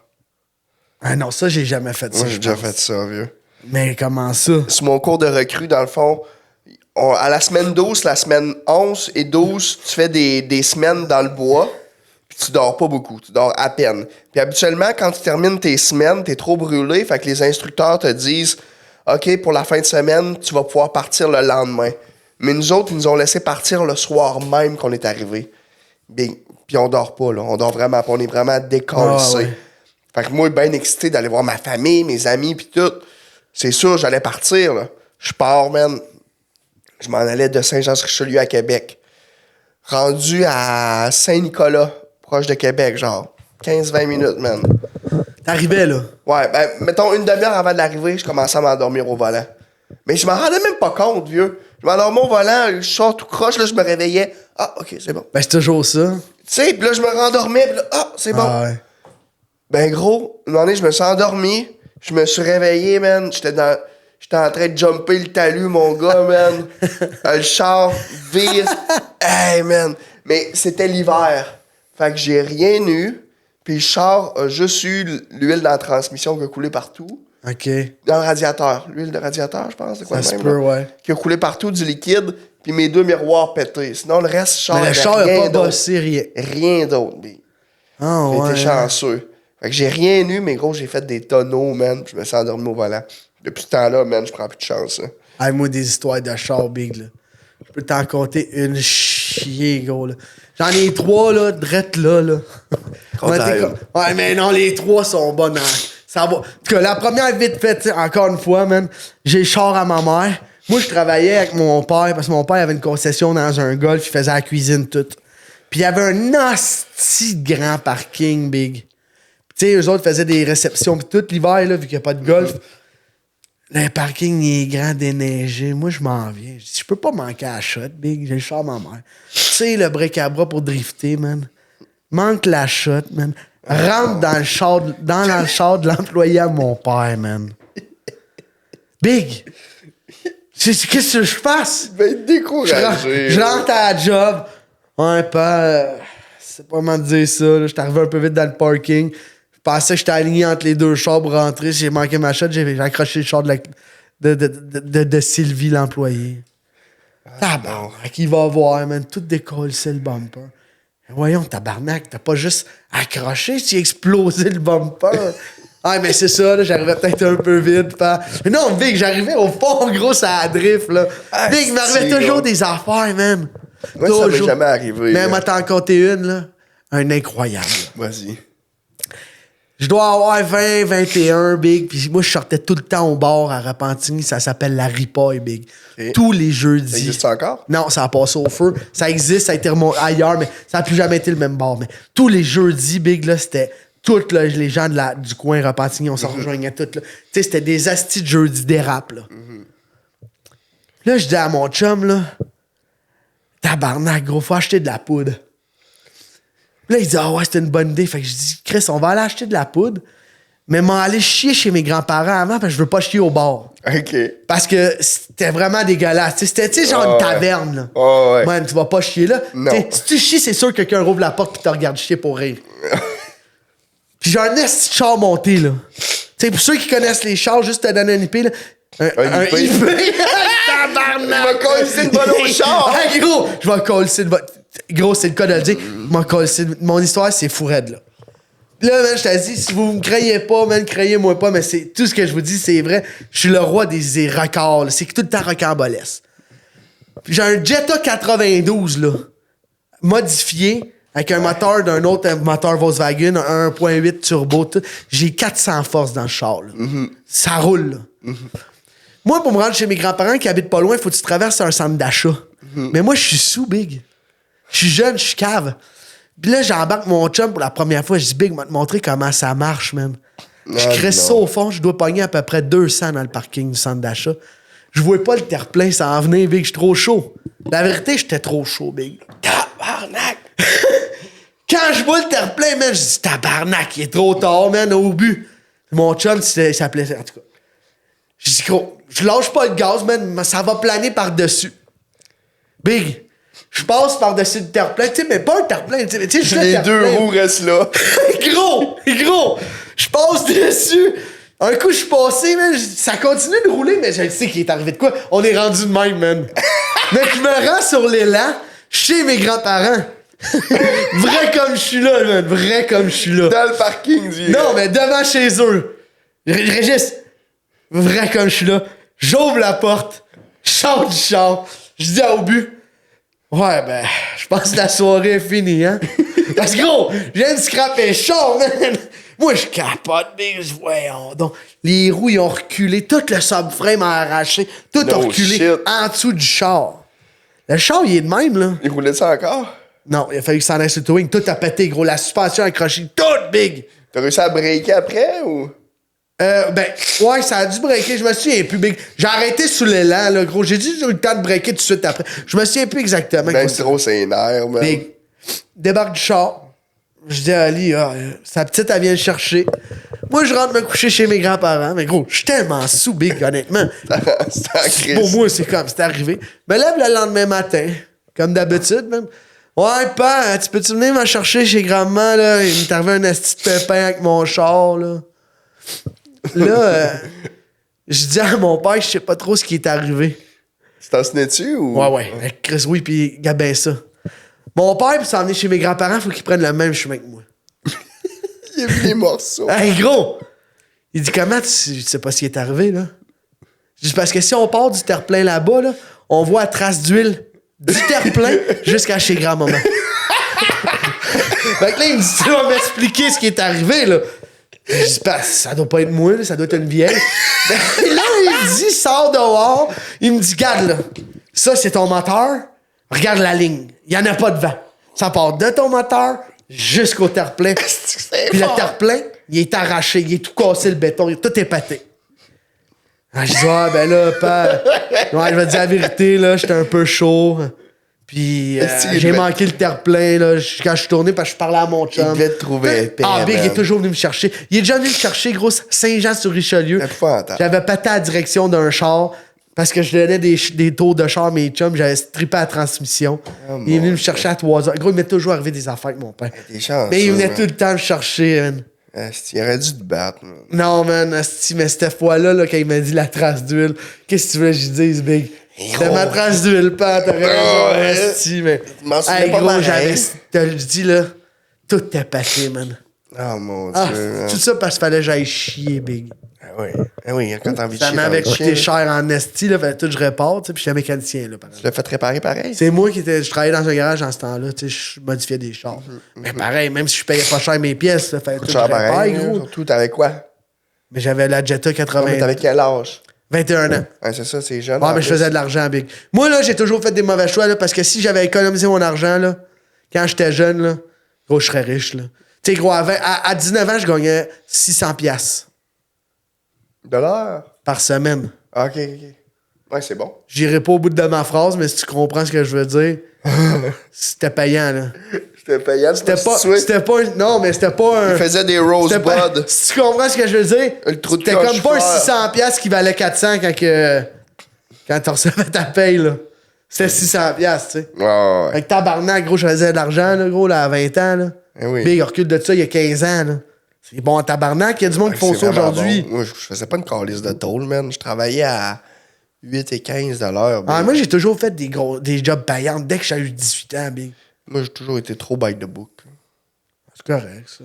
Ah non, ça, j'ai jamais fait ça.
Moi, j'ai déjà fait ça, vieux.
Mais comment ça?
Sur mon cours de recrue, dans le fond, à la semaine 12, la semaine 11 et 12, tu fais des semaines dans le bois, puis tu dors pas beaucoup, tu dors à peine. Puis habituellement, quand tu termines tes semaines, t'es trop brûlé, fait que les instructeurs te disent « OK, pour la fin de semaine, tu vas pouvoir partir le lendemain. » Mais nous autres, ils nous ont laissé partir le soir même qu'on est arrivé. Puis on dort pas, là. On dort vraiment pas. On est vraiment décalissés.
Ouais.
Fait que moi, bien excité d'aller voir ma famille, mes amis, puis tout. C'est sûr, j'allais partir, là. Je pars, man. Je m'en allais de Saint-Jean-sur-Richelieu à Québec. rendu à Saint-Nicolas, proche de Québec, genre. 15-20 minutes, man.
T'arrivais, là.
Ouais, ben, mettons, une demi-heure avant de l'arrivée, je commençais à m'endormir au volant. Mais je m'en rendais même pas compte, vieux. Je m'endormais au volant, je sors tout croche, là, je me réveillais. Ah, OK, c'est bon.
Ben, c'est toujours ça.
Tu sais, puis là, je me rendormais, puis là, ah, c'est bon.
Ah ouais.
Ben, gros, une année, je me suis endormi, je me suis réveillé, man. J'étais en train de jumper le talus, mon gars, man. Le char vire. Hey, man. Mais c'était l'hiver. Fait que j'ai rien eu. Puis le char a juste eu l'huile dans la transmission qui a coulé partout.
OK.
Dans le radiateur. L'huile de radiateur, je pense. C'est quoi
Ça
même,
se peut,
là?
ouais.
Qui a coulé partout du liquide. Puis mes 2 miroirs pétés. Sinon, le reste, char.
Mais le
avait
char a
rien
pas
d'autre.
bossé rien.
Rien d'autre. Mais
Ah
j'ai
ouais.
été chanceux. Fait que j'ai rien eu, mais gros, j'ai fait des tonneaux, man. Puis je me suis endormi au volant. Depuis ce temps-là, man, je prends plus de chance. Hein.
Hey, moi, des histoires de char big, là. Je peux t'en compter une chier, gros, là. J'en ai 3, là, drette là. On était comme- Ouais, mais non, les 3 sont bonnes. Hein. Ça va. En tout cas, la première, vite fait, t'sais, encore une fois, man, j'ai le char à ma mère. Moi, je travaillais avec mon père, parce que mon père avait une concession dans un golf, il faisait la cuisine toute. Puis il y avait un hostie de grand parking, big. Tu sais, eux autres faisaient des réceptions, puis tout l'hiver, là, vu qu'il n'y a pas de golf. Le parking il est grand, déneigé. Moi, je m'en viens. Je dis, je peux pas manquer à la shot, big. J'ai le char à ma mère. Tu sais, le bric-à-bras pour drifter, man. Manque la shot, man. Rentre dans le char de l'employé à mon père, man. Big! Qu'est-ce que je fasse?
Ben, découragé.
Je rentre à la job. Ouais, pas. C'est pas comment te dire ça. Là. J'étais arrivé un peu vite dans le parking. Je pensais que j'étais aligné entre les deux chars pour rentrer. J'ai manqué ma shot. J'ai accroché le char de Sylvie, l'employé. Tabarnak, il va voir, man. Tout décolle, c'est le bumper. Voyons, tabarnak, t'as pas juste accroché, tu as explosé le bumper. Ah, mais c'est ça, là, j'arrivais peut-être un peu vite. Mais non, Vic, j'arrivais au fond, gros, ça a drift, là.
Ah,
Vic, il m'arrivait
c'est
toujours
gros.
des affaires, man.
Moi, ça m'est jamais arrivé.
Mais
là.
moi, t'en compter une, là. Un incroyable.
Vas-y.
Je dois avoir 20, 21, Big. Puis moi, je sortais tout le temps au bar à Repentigny. Ça s'appelle la Ripaille, Big.
Et
Tous les jeudis.
Ça existe encore?
Non, ça a passé au feu. Ça existe, ça a été remonté ailleurs, mais ça n'a plus jamais été le même bar. Mais tous les jeudis, Big, là, c'était... Tous là, les gens du coin Repentigny, on s'en rejoignait tous. Tu sais, c'était des astis de jeudi dérap, là. Là, je dis à mon chum, là... Tabarnak, gros, faut acheter de la poudre. Puis là, il dit, ah ouais, c'était une bonne idée. Fait que je dis, Chris, on va aller acheter de la poudre, mais m'en aller chier chez mes grands-parents avant, parce que je veux pas chier au bar.
OK.
Parce que c'était vraiment dégueulasse. T'sais, c'était, tu sais, genre
Ah
une
ouais.
taverne, là.
Ah ouais.
Man, tu vas pas chier là.
Non.
T'sais, si tu chies, c'est sûr que quelqu'un rouvre la porte pis te regarde chier pour rire. Puis j'ai un esti de char monté, là. T'sais, pour ceux qui connaissent les chars, juste te donner un IP, là.
Un IP.
Tabarnak!
Il m'a collé une bonne au char.
Hey, gros, je vais coller le Gros, c'est le cas de le dire. Mon histoire, c'est fou raide, là. Là, man, je t'ai dit, si vous me croyez pas, man, croyez-moi pas, mais c'est tout ce que je vous dis, c'est vrai. Je suis le roi des records, là. C'est que tout le temps rocambolesque. Puis j'ai un Jetta 92, là, modifié, avec un moteur d'un autre moteur Volkswagen, un 1.8 turbo, tout. J'ai 400 forces dans le char, là. Ça roule, là. Moi, pour me rendre chez mes grands-parents qui habitent pas loin, il faut que tu traverses un centre d'achat. Mais moi, je suis sous, Big. Je suis jeune, je suis cave. Puis là, j'embarque mon chum pour la première fois. Je dis, Big, m'a te montrer comment ça marche, man. Je crée ça au fond. Je dois pogner à peu près 200 dans le parking du centre d'achat. Je vois pas le terre-plein s'en venir, Big. Je suis trop chaud. La vérité, j'étais trop chaud, Big. Tabarnak! Quand je vois le terre-plein, man, je dis, tabarnak, il est trop tard, man, au but. Mon chum, il s'appelait, en tout cas. Je dis, gros, je lâche pas le gaz, man, ça va planer par-dessus. Big, je passe par-dessus le terre-plein, tu sais, mais pas un terre-plein, tu sais, juste le
Les
terre-plein.
deux roues restent là.
Gros, je passe dessus. Un coup, je suis passé, man, ça continue de rouler, mais je sais qu'il est arrivé de quoi. On est rendu de même, man. Mais je me rends sur l'élan, chez mes grands-parents. Vrai comme je suis là, man, vrai comme je suis là.
Dans le parking, du.
Non, mais devant chez eux. Régis, vrai comme je suis là. J'ouvre la porte. Je sors du char. Je dis à Aubu, ouais, ben, je pense que la soirée est finie, hein? Parce que, gros, je viens de scraper le char, man. Moi, je capote, mais voyons donc. Les roues, ils ont reculé. Tout le subframe a arraché. Tout a
No
reculé
shit.
en dessous du char. Le char, il est de même, là.
Il roulait ça encore?
Non, il a fallu que ça en aille sur le towing. Tout a pété, gros. La suspension accrochée, tout big.
T'as réussi à breaker après ou?
Ouais, ça a dû breaker. Je me souviens plus big. J'ai arrêté sous l'élan, là, gros. J'ai dû eu le temps de breaker tout de suite après. Je me souviens plus exactement.
Ben, c'est trop sénère, man.
Big. Débarque du char. Je dis à Ali, sa petite, elle vient le chercher. Moi, je rentre me coucher chez mes grands-parents. Mais gros, je suis tellement sous big, honnêtement.
C'était en crise.
Pour moi, c'est comme, c'est arrivé. Me lève le lendemain matin, comme d'habitude, même. Ouais, père, tu peux-tu venir me chercher chez grand-maman, là? Il m'est arrivé un esti de pépin avec mon char, là. Là, je dis à mon père, je sais pas trop ce qui est arrivé.
Tu t'en souvenais-tu ou?
Ouais. Avec Chris, oui, puis Gabin ça. Mon père, puis s'en venir chez mes grands-parents, faut qu'ils prennent le même chemin que moi.
Il a vu les morceaux.
Hey, gros! Il dit, comment tu sais pas ce qui est arrivé, là? Je dis, parce que si on part du terre-plein là-bas, là, on voit la trace d'huile du terre-plein jusqu'à chez grand-maman. Fait que là, il me dit, tu vas m'expliquer ce qui est arrivé, là. Je dis, ça doit pas être moi, là, ça doit être une vieille. Ben, là, il dit, sort dehors. Il me dit, regarde, là, ça, c'est ton moteur. Regarde la ligne. Il y en a pas de vent. Ça part de ton moteur jusqu'au terre-plein. Puis le terre-plein, il est arraché, il est tout cassé, le béton, tout est pété. Ah, je dis, ben là, père, ouais, je vais te dire la vérité, là, j'étais un peu chaud. Puis j'ai manqué le terre-plein, là, quand je suis tourné, parce que je parlais à mon chum.
Il devait te trouver épais,
Big,
man.
il est toujours venu me chercher. Il est déjà venu me chercher, gros, Saint-Jean-sur-Richelieu. J'avais pété la direction d'un char, parce que je donnais des tours de char à mes chums, j'avais strippé la transmission. Il est venu me chercher à 3 heures. Gros, il m'est toujours arrivé des affaires avec mon père.
T'es chanceux,
Mais il venait
man.
tout le temps me chercher, man.
Il aurait dû te battre, man.
Non, man, asti, mais cette fois-là, là, quand il m'a dit la trace d'huile, qu'est-ce que tu veux que je dise, Big? C'était ma trace d'huile, pas, t'as raison, asti, mais...
Je m'en souviens
Hey,
pas
gros,
pareil.
j'avais... Te le dis, là, tout était passé, man.
Oh mon
Ah,
Dieu. man.
tout ça parce qu'il fallait que j'aille chier, Big.
Ah oui, quand t'as envie de
Ça
chier,
m'avait
t'as envie de
coûté
chier.
cher en esti, là, fallait tout que je répare, tu sais, puis j'étais mécanicien, là, par exemple.
Tu l'as fait réparer pareil?
C'est moi qui étais... Je travaillais dans un garage dans ce temps-là, tu sais, je modifiais des chars. Mais pareil, même si je payais pas cher mes pièces, là, fallait tout que je
Cher
répare,
pareil,
gros.
surtout, t'avais quoi?
Mais j'avais la Jetta
Non,
80...
mais t'avais quel âge?
21 ans.
Ouais, c'est ça, c'est jeune.
Ouais,
en
mais je
plus.
faisais de l'argent, Big. Moi, là, j'ai toujours fait des mauvais choix, là, parce que si j'avais économisé mon argent, là, quand j'étais jeune, là, gros, je serais riche, là. Tu sais, gros, à 19 ans, je gagnais 600 piastres
$?
par semaine.
Ah, ok. Ouais, c'est bon.
J'irai pas au bout de ma phrase, mais si tu comprends ce que je veux dire, c'était payant, là.
J'étais payant,
C'était pas non, mais c'était pas un...
Il faisait des
c'était pas-
rosebuds.
Si tu comprends ce que je veux dire,
Le trou de
c'était comme pas un
coche-fleur.
600 piastres qui valait 400 quand tu recevais ta paye, là. C'était 600 piastres, tu sais.
Ouais.
Avec tabarnak, gros, je faisais de l'argent, là, gros, là, à 20 ans, là.
Eh oui.
Big, recule de ça, il y a 15 ans, là. C'est bon en tabarnak, il y a du monde qui font
C'est
ça
vraiment
aujourd'hui.
bon. Moi, je faisais pas une calice de tôle, man. Je travaillais à 8 et 15 $.
Ah, moi, j'ai toujours fait des jobs payants dès que j'ai eu 18 ans, Big.
Moi, j'ai toujours été trop by the book.
C'est correct, ça.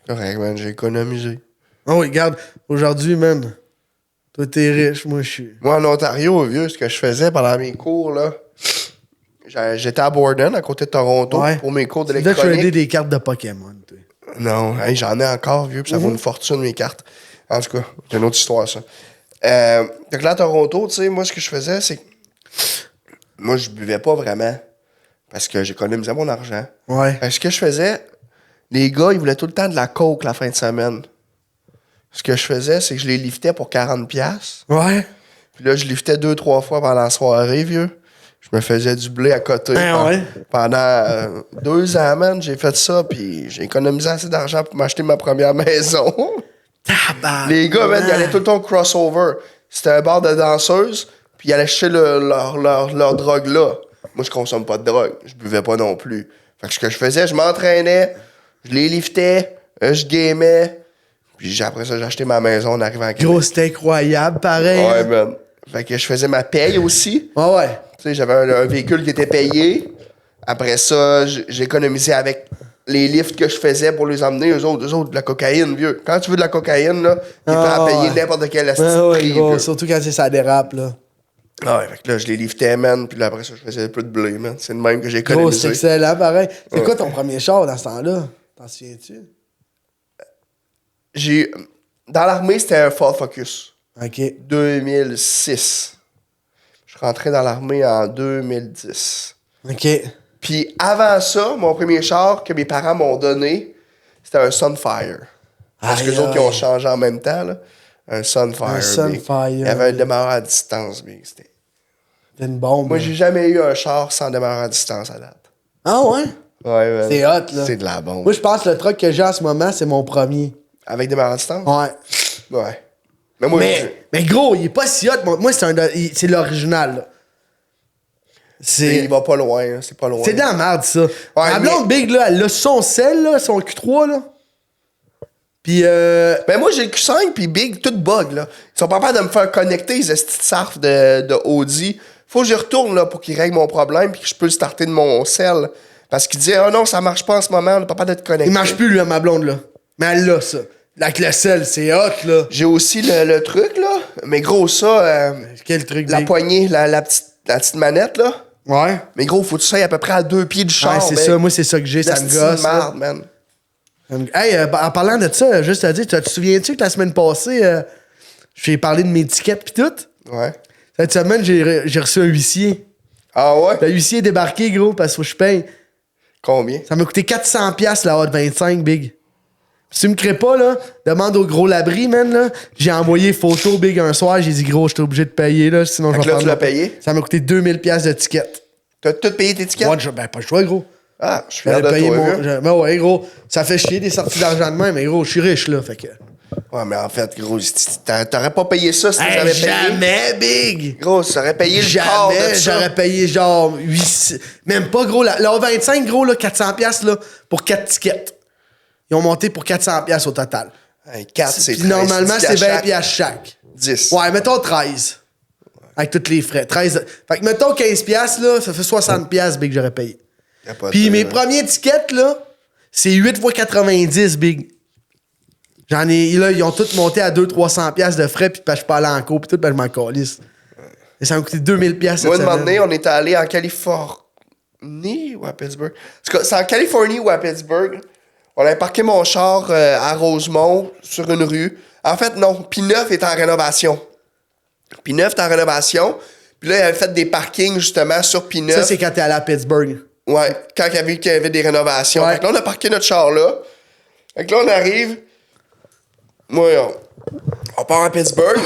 Correct, man. J'ai économisé.
Oh, oui, regarde, aujourd'hui, man, toi, t'es riche, moi, je suis...
Moi, en Ontario, vieux, ce que je faisais pendant mes cours, là, j'étais à Borden, à côté de Toronto,
Ouais.
pour mes cours
Tu dois trader
d'électronique.
des cartes de Pokémon, toi.
Non, hey, j'en ai encore, vieux, puis ça vaut une fortune, mes cartes. En tout cas, c'est une autre histoire, ça. Donc là, à Toronto, tu sais, moi, ce que je faisais, c'est que moi, je buvais pas vraiment parce que j'économisais mon argent.
Ouais.
Ce que je faisais, les gars, ils voulaient tout le temps de la coke la fin de semaine. Ce que je faisais, c'est que je les liftais pour 40$.
Ouais.
Puis là, je liftais 2-3 fois pendant la soirée, vieux. Je me faisais du blé à côté.
Ouais.
Pendant 2 ans, man, j'ai fait ça, puis j'ai économisé assez d'argent pour m'acheter ma première maison.
Tabarnak.
Les gars, man, ils allaient tout le temps au crossover. C'était un bar de danseuses, puis ils allaient chercher leur drogue là. Moi, je consomme pas de drogue. Je buvais pas non plus. Fait que ce que je faisais, je m'entraînais, je les liftais, je gamais, puis après ça, j'ai acheté ma maison en arrivant à Québec.
Gros, c'était incroyable, pareil.
Ouais, man. Fait que je faisais ma paye aussi.
Ouais.
Tu sais, j'avais un véhicule qui était payé. Après ça, j'économisais avec les lifts que je faisais pour les emmener. Eux autres, de la cocaïne, vieux. Quand tu veux de la cocaïne, là, t'es prêt à payer n'importe quel prix,
gros,
vieux.
surtout quand ça dérape, là.
Ah ouais, fait que là, je les liftais, man. Puis là, après ça, je faisais un peu de blé, man. C'est le même que j'ai
Gros, c'est
économisé.
excellent, pareil. C'est quoi ton premier char dans ce temps-là? T'en souviens-tu? Dans
l'armée, c'était un Ford Focus.
OK.
2006. Je Je suis rentré dans l'armée en 2010.
OK.
Puis avant ça, mon premier char que mes parents m'ont donné, c'était un Sunfire. Parce que les autres qui ont changé en même temps, là. Un Sunfire.
Un Sunfire.
Il y avait un démarreur à distance, mais c'était...
C'est une bombe.
Moi, j'ai jamais eu un char sans démarreur à distance à date.
Ah ouais?
Ouais, man.
C'est hot, là.
C'est de la bombe.
Moi, je pense que le truck que j'ai en ce moment, c'est mon premier.
Avec démarreur à distance?
Ouais.
Ouais. Mais moi,
Mais gros, il est pas si hot. Moi, c'est l'original, là.
il va pas loin, hein. C'est pas loin.
C'est de la merde, ça. Ma blonde Big, là, elle a son sel, là, son Q3, là. Puis,
Ben moi, j'ai le Q5 puis Big, tout bug, là. Ils sont pas capables de me faire connecter, les petites sarfs de Audi. Faut que j'y retourne, là, pour qu'ils règlent mon problème puis que je peux le starter de mon sel. Parce qu'il dit, oh non, ça marche pas en ce moment, on n'a pas d'être connecté.
il marche plus, lui, ma blonde, là. Mais elle l'a, ça. Avec le sel, c'est hot, là.
J'ai aussi le truc, là. Mais gros, ça,
Quel truc,
la
Big?
poignée, la petite manette, là.
Ouais.
Mais gros, faut que tu sois à peu près à 2 pieds du char.
Ouais, c'est
mec.
ça. Moi, c'est ça que j'ai. Ça me gosse. là.
Marde, man.
Hey, en parlant de ça, juste à dire, tu te souviens-tu que la semaine passée, j'ai parlé de mes tickets pis tout?
Ouais.
Cette semaine, j'ai reçu un huissier.
Ah ouais?
Le huissier est débarqué, gros, parce qu'il faut que je paye.
Combien?
Ça m'a coûté 400$ la Hot 25, Big. Si tu me crées pas, là, demande au gros Labri, man, là. J'ai envoyé photo, Big, un soir. J'ai dit, gros, j'étais obligé de payer, là, sinon je vais
Fait que là,
prendre
tu l'as
ma-
payé?
Ça m'a coûté 2000$ de ticket.
T'as tout payé tes tickets?
Ouais, ben, pas le choix, gros.
Ah, je suis fier
J'allais
de
payer
toi,
mon.
vieux.
Ben ouais, gros. Ça fait chier des sorties d'argent de même, mais gros, je suis riche, là. Fait que.
Ouais, mais en fait, gros, t'aurais pas payé ça si t'avais payé.
Jamais, Big!
Gros, ça aurait payé le quart de
Jamais,
ça.
j'aurais payé genre 800. Même pas, gros. La 25, gros, là, 400$ là, pour 4 tickets. Ils ont monté pour 400$ au total.
Hey, 4, c'est
Puis
13.
normalement,
10
c'est
à
20$ chaque.
10.
Ouais, mettons 13. Avec tous les frais. 13. Fait que mettons 15$, là, ça fait 60$, Big, j'aurais payé.
Y a pas
Puis
de-
mes premiers tickets, là, c'est 8 x 90, Big. J'en ai, là, ils ont tous monté à 200-300$ de frais, puis je suis pas allé en cours, puis tout, ben je m'en calisse. Et ça m'a coûté 2000$ cette
Moi, un moment
semaine.
donné, on était allé en Californie ou à Pittsburgh. En tout cas, c'est en Californie ou à Pittsburgh. On avait parqué mon char à Rosemont, sur une rue. En fait, non. P9 est en rénovation. P9 est en rénovation. Puis là, il avait fait des parkings, justement, sur P9.
Ça, c'est quand t'es allé à Pittsburgh.
Ouais, quand il y avait des rénovations.
Ouais.
Fait que là, on a parqué notre char là. Fait que là, on arrive. Moi, on part à Pittsburgh.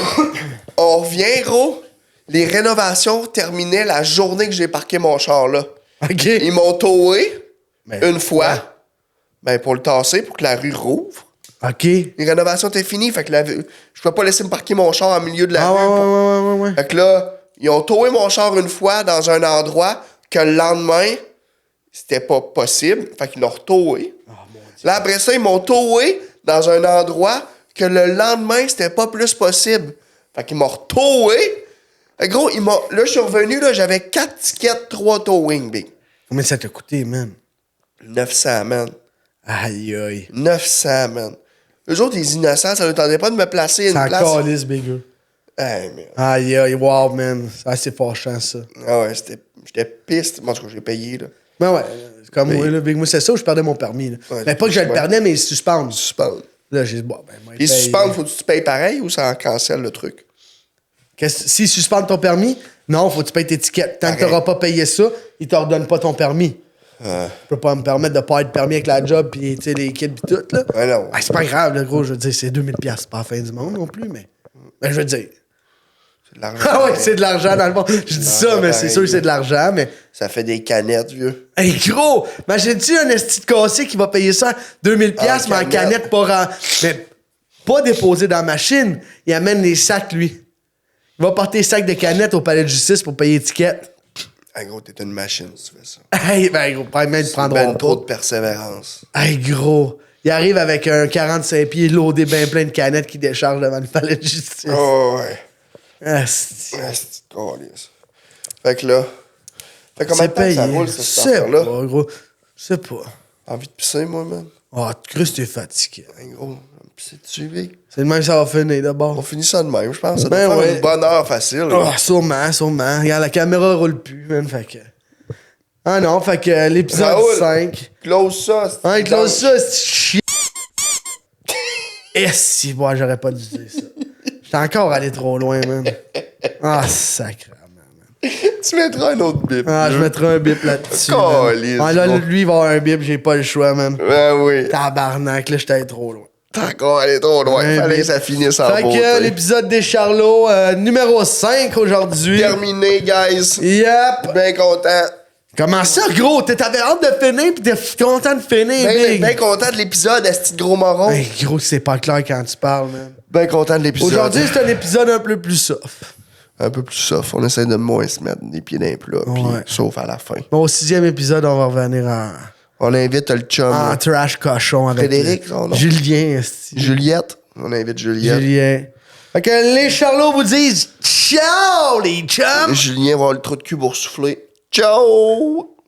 On revient, gros. Les rénovations terminaient la journée que j'ai parqué mon char là.
OK.
Ils m'ont towé
Ben,
une fois.
ouais.
Ben, pour le tasser, pour que la rue rouvre.
OK.
Les rénovations étaient finies. Fait que je pouvais pas laisser me parquer mon char en milieu de la
Ah,
rue.
ouais.
Fait que là, ils ont towé mon char une fois dans un endroit que le lendemain, c'était pas possible. Fait qu'ils l'ont retowé. Là, après ça, ils m'ont towé dans un endroit que le lendemain, c'était pas plus possible. Fait qu'ils m'ont retowé. Fait que gros, là, je suis revenu, là, j'avais 4 tickets, 3 towing, big.
Combien ça t'a coûté, man?
900, man.
Aïe, aïe.
900, man. Eux autres, les innocents, ça ne tentait pas de me placer une
C'est
place.
encore lisse, big.
Hey, man.
Aïe, aïe, wow, man. C'est assez fâchant, ça.
Ah ouais, j'étais piste. Moi, en tout cas, j'ai payé, là.
Ben ouais, c'est comme moi, là, big. Moi, c'est ça où je perdais mon permis. Là.
Ouais,
Ben, pas que je le
ouais.
perdais, mais suspendre.
Suspendre.
Là, j'ai dit, bon, ben, moi,
Puis suspendre, faut que tu payes pareil ou ça en cancelle le truc?
S'ils suspendent ton permis, non, faut que tu payes tes tickets. Tant que
Pareil.
t'auras pas payé ça, ils te redonnent pas ton permis. Je peux pas me permettre de pas être permis avec la job pis tu sais, les kids pis tout, là.
Ouais, non.
Ah, c'est pas grave, là, gros, je veux dire, c'est 2000$, c'est pas la fin du monde non plus, mais. Ben, je veux dire.
C'est de l'argent.
Ah ouais, c'est de l'argent dans le fond. Je dis ça, mais c'est
pareil.
sûr que c'est de l'argent, mais.
Ça fait des canettes, vieux.
Hey, gros! Imagine-tu un esti de cassé qui va payer ça 2000$,
Ah,
mais en canette, mais pas déposé dans la machine. Il amène les sacs, lui. Il va porter les sacs de canettes au palais de justice pour payer l'étiquette.
Ah, gros, t'es une machine si tu fais ça.
Hey, ben, gros, pas même prendront
Ben trop de
pas.
persévérance.
Hey, gros! Il arrive avec un 45 pieds loadé bien plein de canettes qui décharge devant le palais de justice.
Oh, ouais.
Asti.
Ah, c'est câlisse. Fait que là. Fait combien de temps que
payé.
ça roule,
Je
cette
sais
affaire-là?
pas, gros. Je sais pas.
Envie de pisser, moi, man?
Oh, tu crées que t'es fatigué.
Hey, gros, pisser dessus, big.
C'est le même que ça va finir
On
d'abord.
finit ça de même, je pense. Ça
Ben
doit faire
ouais.
une bonne heure facile.
Oh,
là.
sûrement. Regarde, la caméra roule plus, man. Fait que. Ah non, fait que l'épisode
Raoul.
5.
Close ça. c'est-
Ah, il close ça, c'est chiant. Eh, si, bon, j'aurais pas dû dire ça. J'étais encore allé trop loin, man. Ah, sacrément, man.
Tu mettras un autre bip.
Ah, je mettrai un bip là-dessus.
Calisse,
man. Ah, là,
gros.
lui, il va avoir un bip, j'ai pas le choix, man.
Ben oui.
Tabarnak, là, j'étais trop loin.
T'as encore allé trop loin.
Un
Fallait
bip.
que ça finisse en
Fait
beauté.
que l'épisode des Charlots, numéro 5 aujourd'hui.
Terminé, guys.
Yep.
Ben content.
Comment ça, gros? T'avais hâte de finir pis t'es content de finir, big.
Ben content de l'épisode, esti de gros moron.
Hey, gros, c'est pas clair quand tu parles, man.
Ben content de l'épisode.
Aujourd'hui, c'est un épisode un peu plus soft.
Un peu plus soft. On essaie de moins se mettre les pieds dans les plats. Puis,
Ouais.
sauf à la fin.
Bon, au 6e épisode, on va revenir
On invite le chum.
en trash cochon avec
Frédéric, son nom.
Julien, esti.
Juliette. On invite Juliette.
Julien. Fait que les Charlots vous disent ciao, les chums!
Julien va avoir le trou de cul pour souffler. Ciao!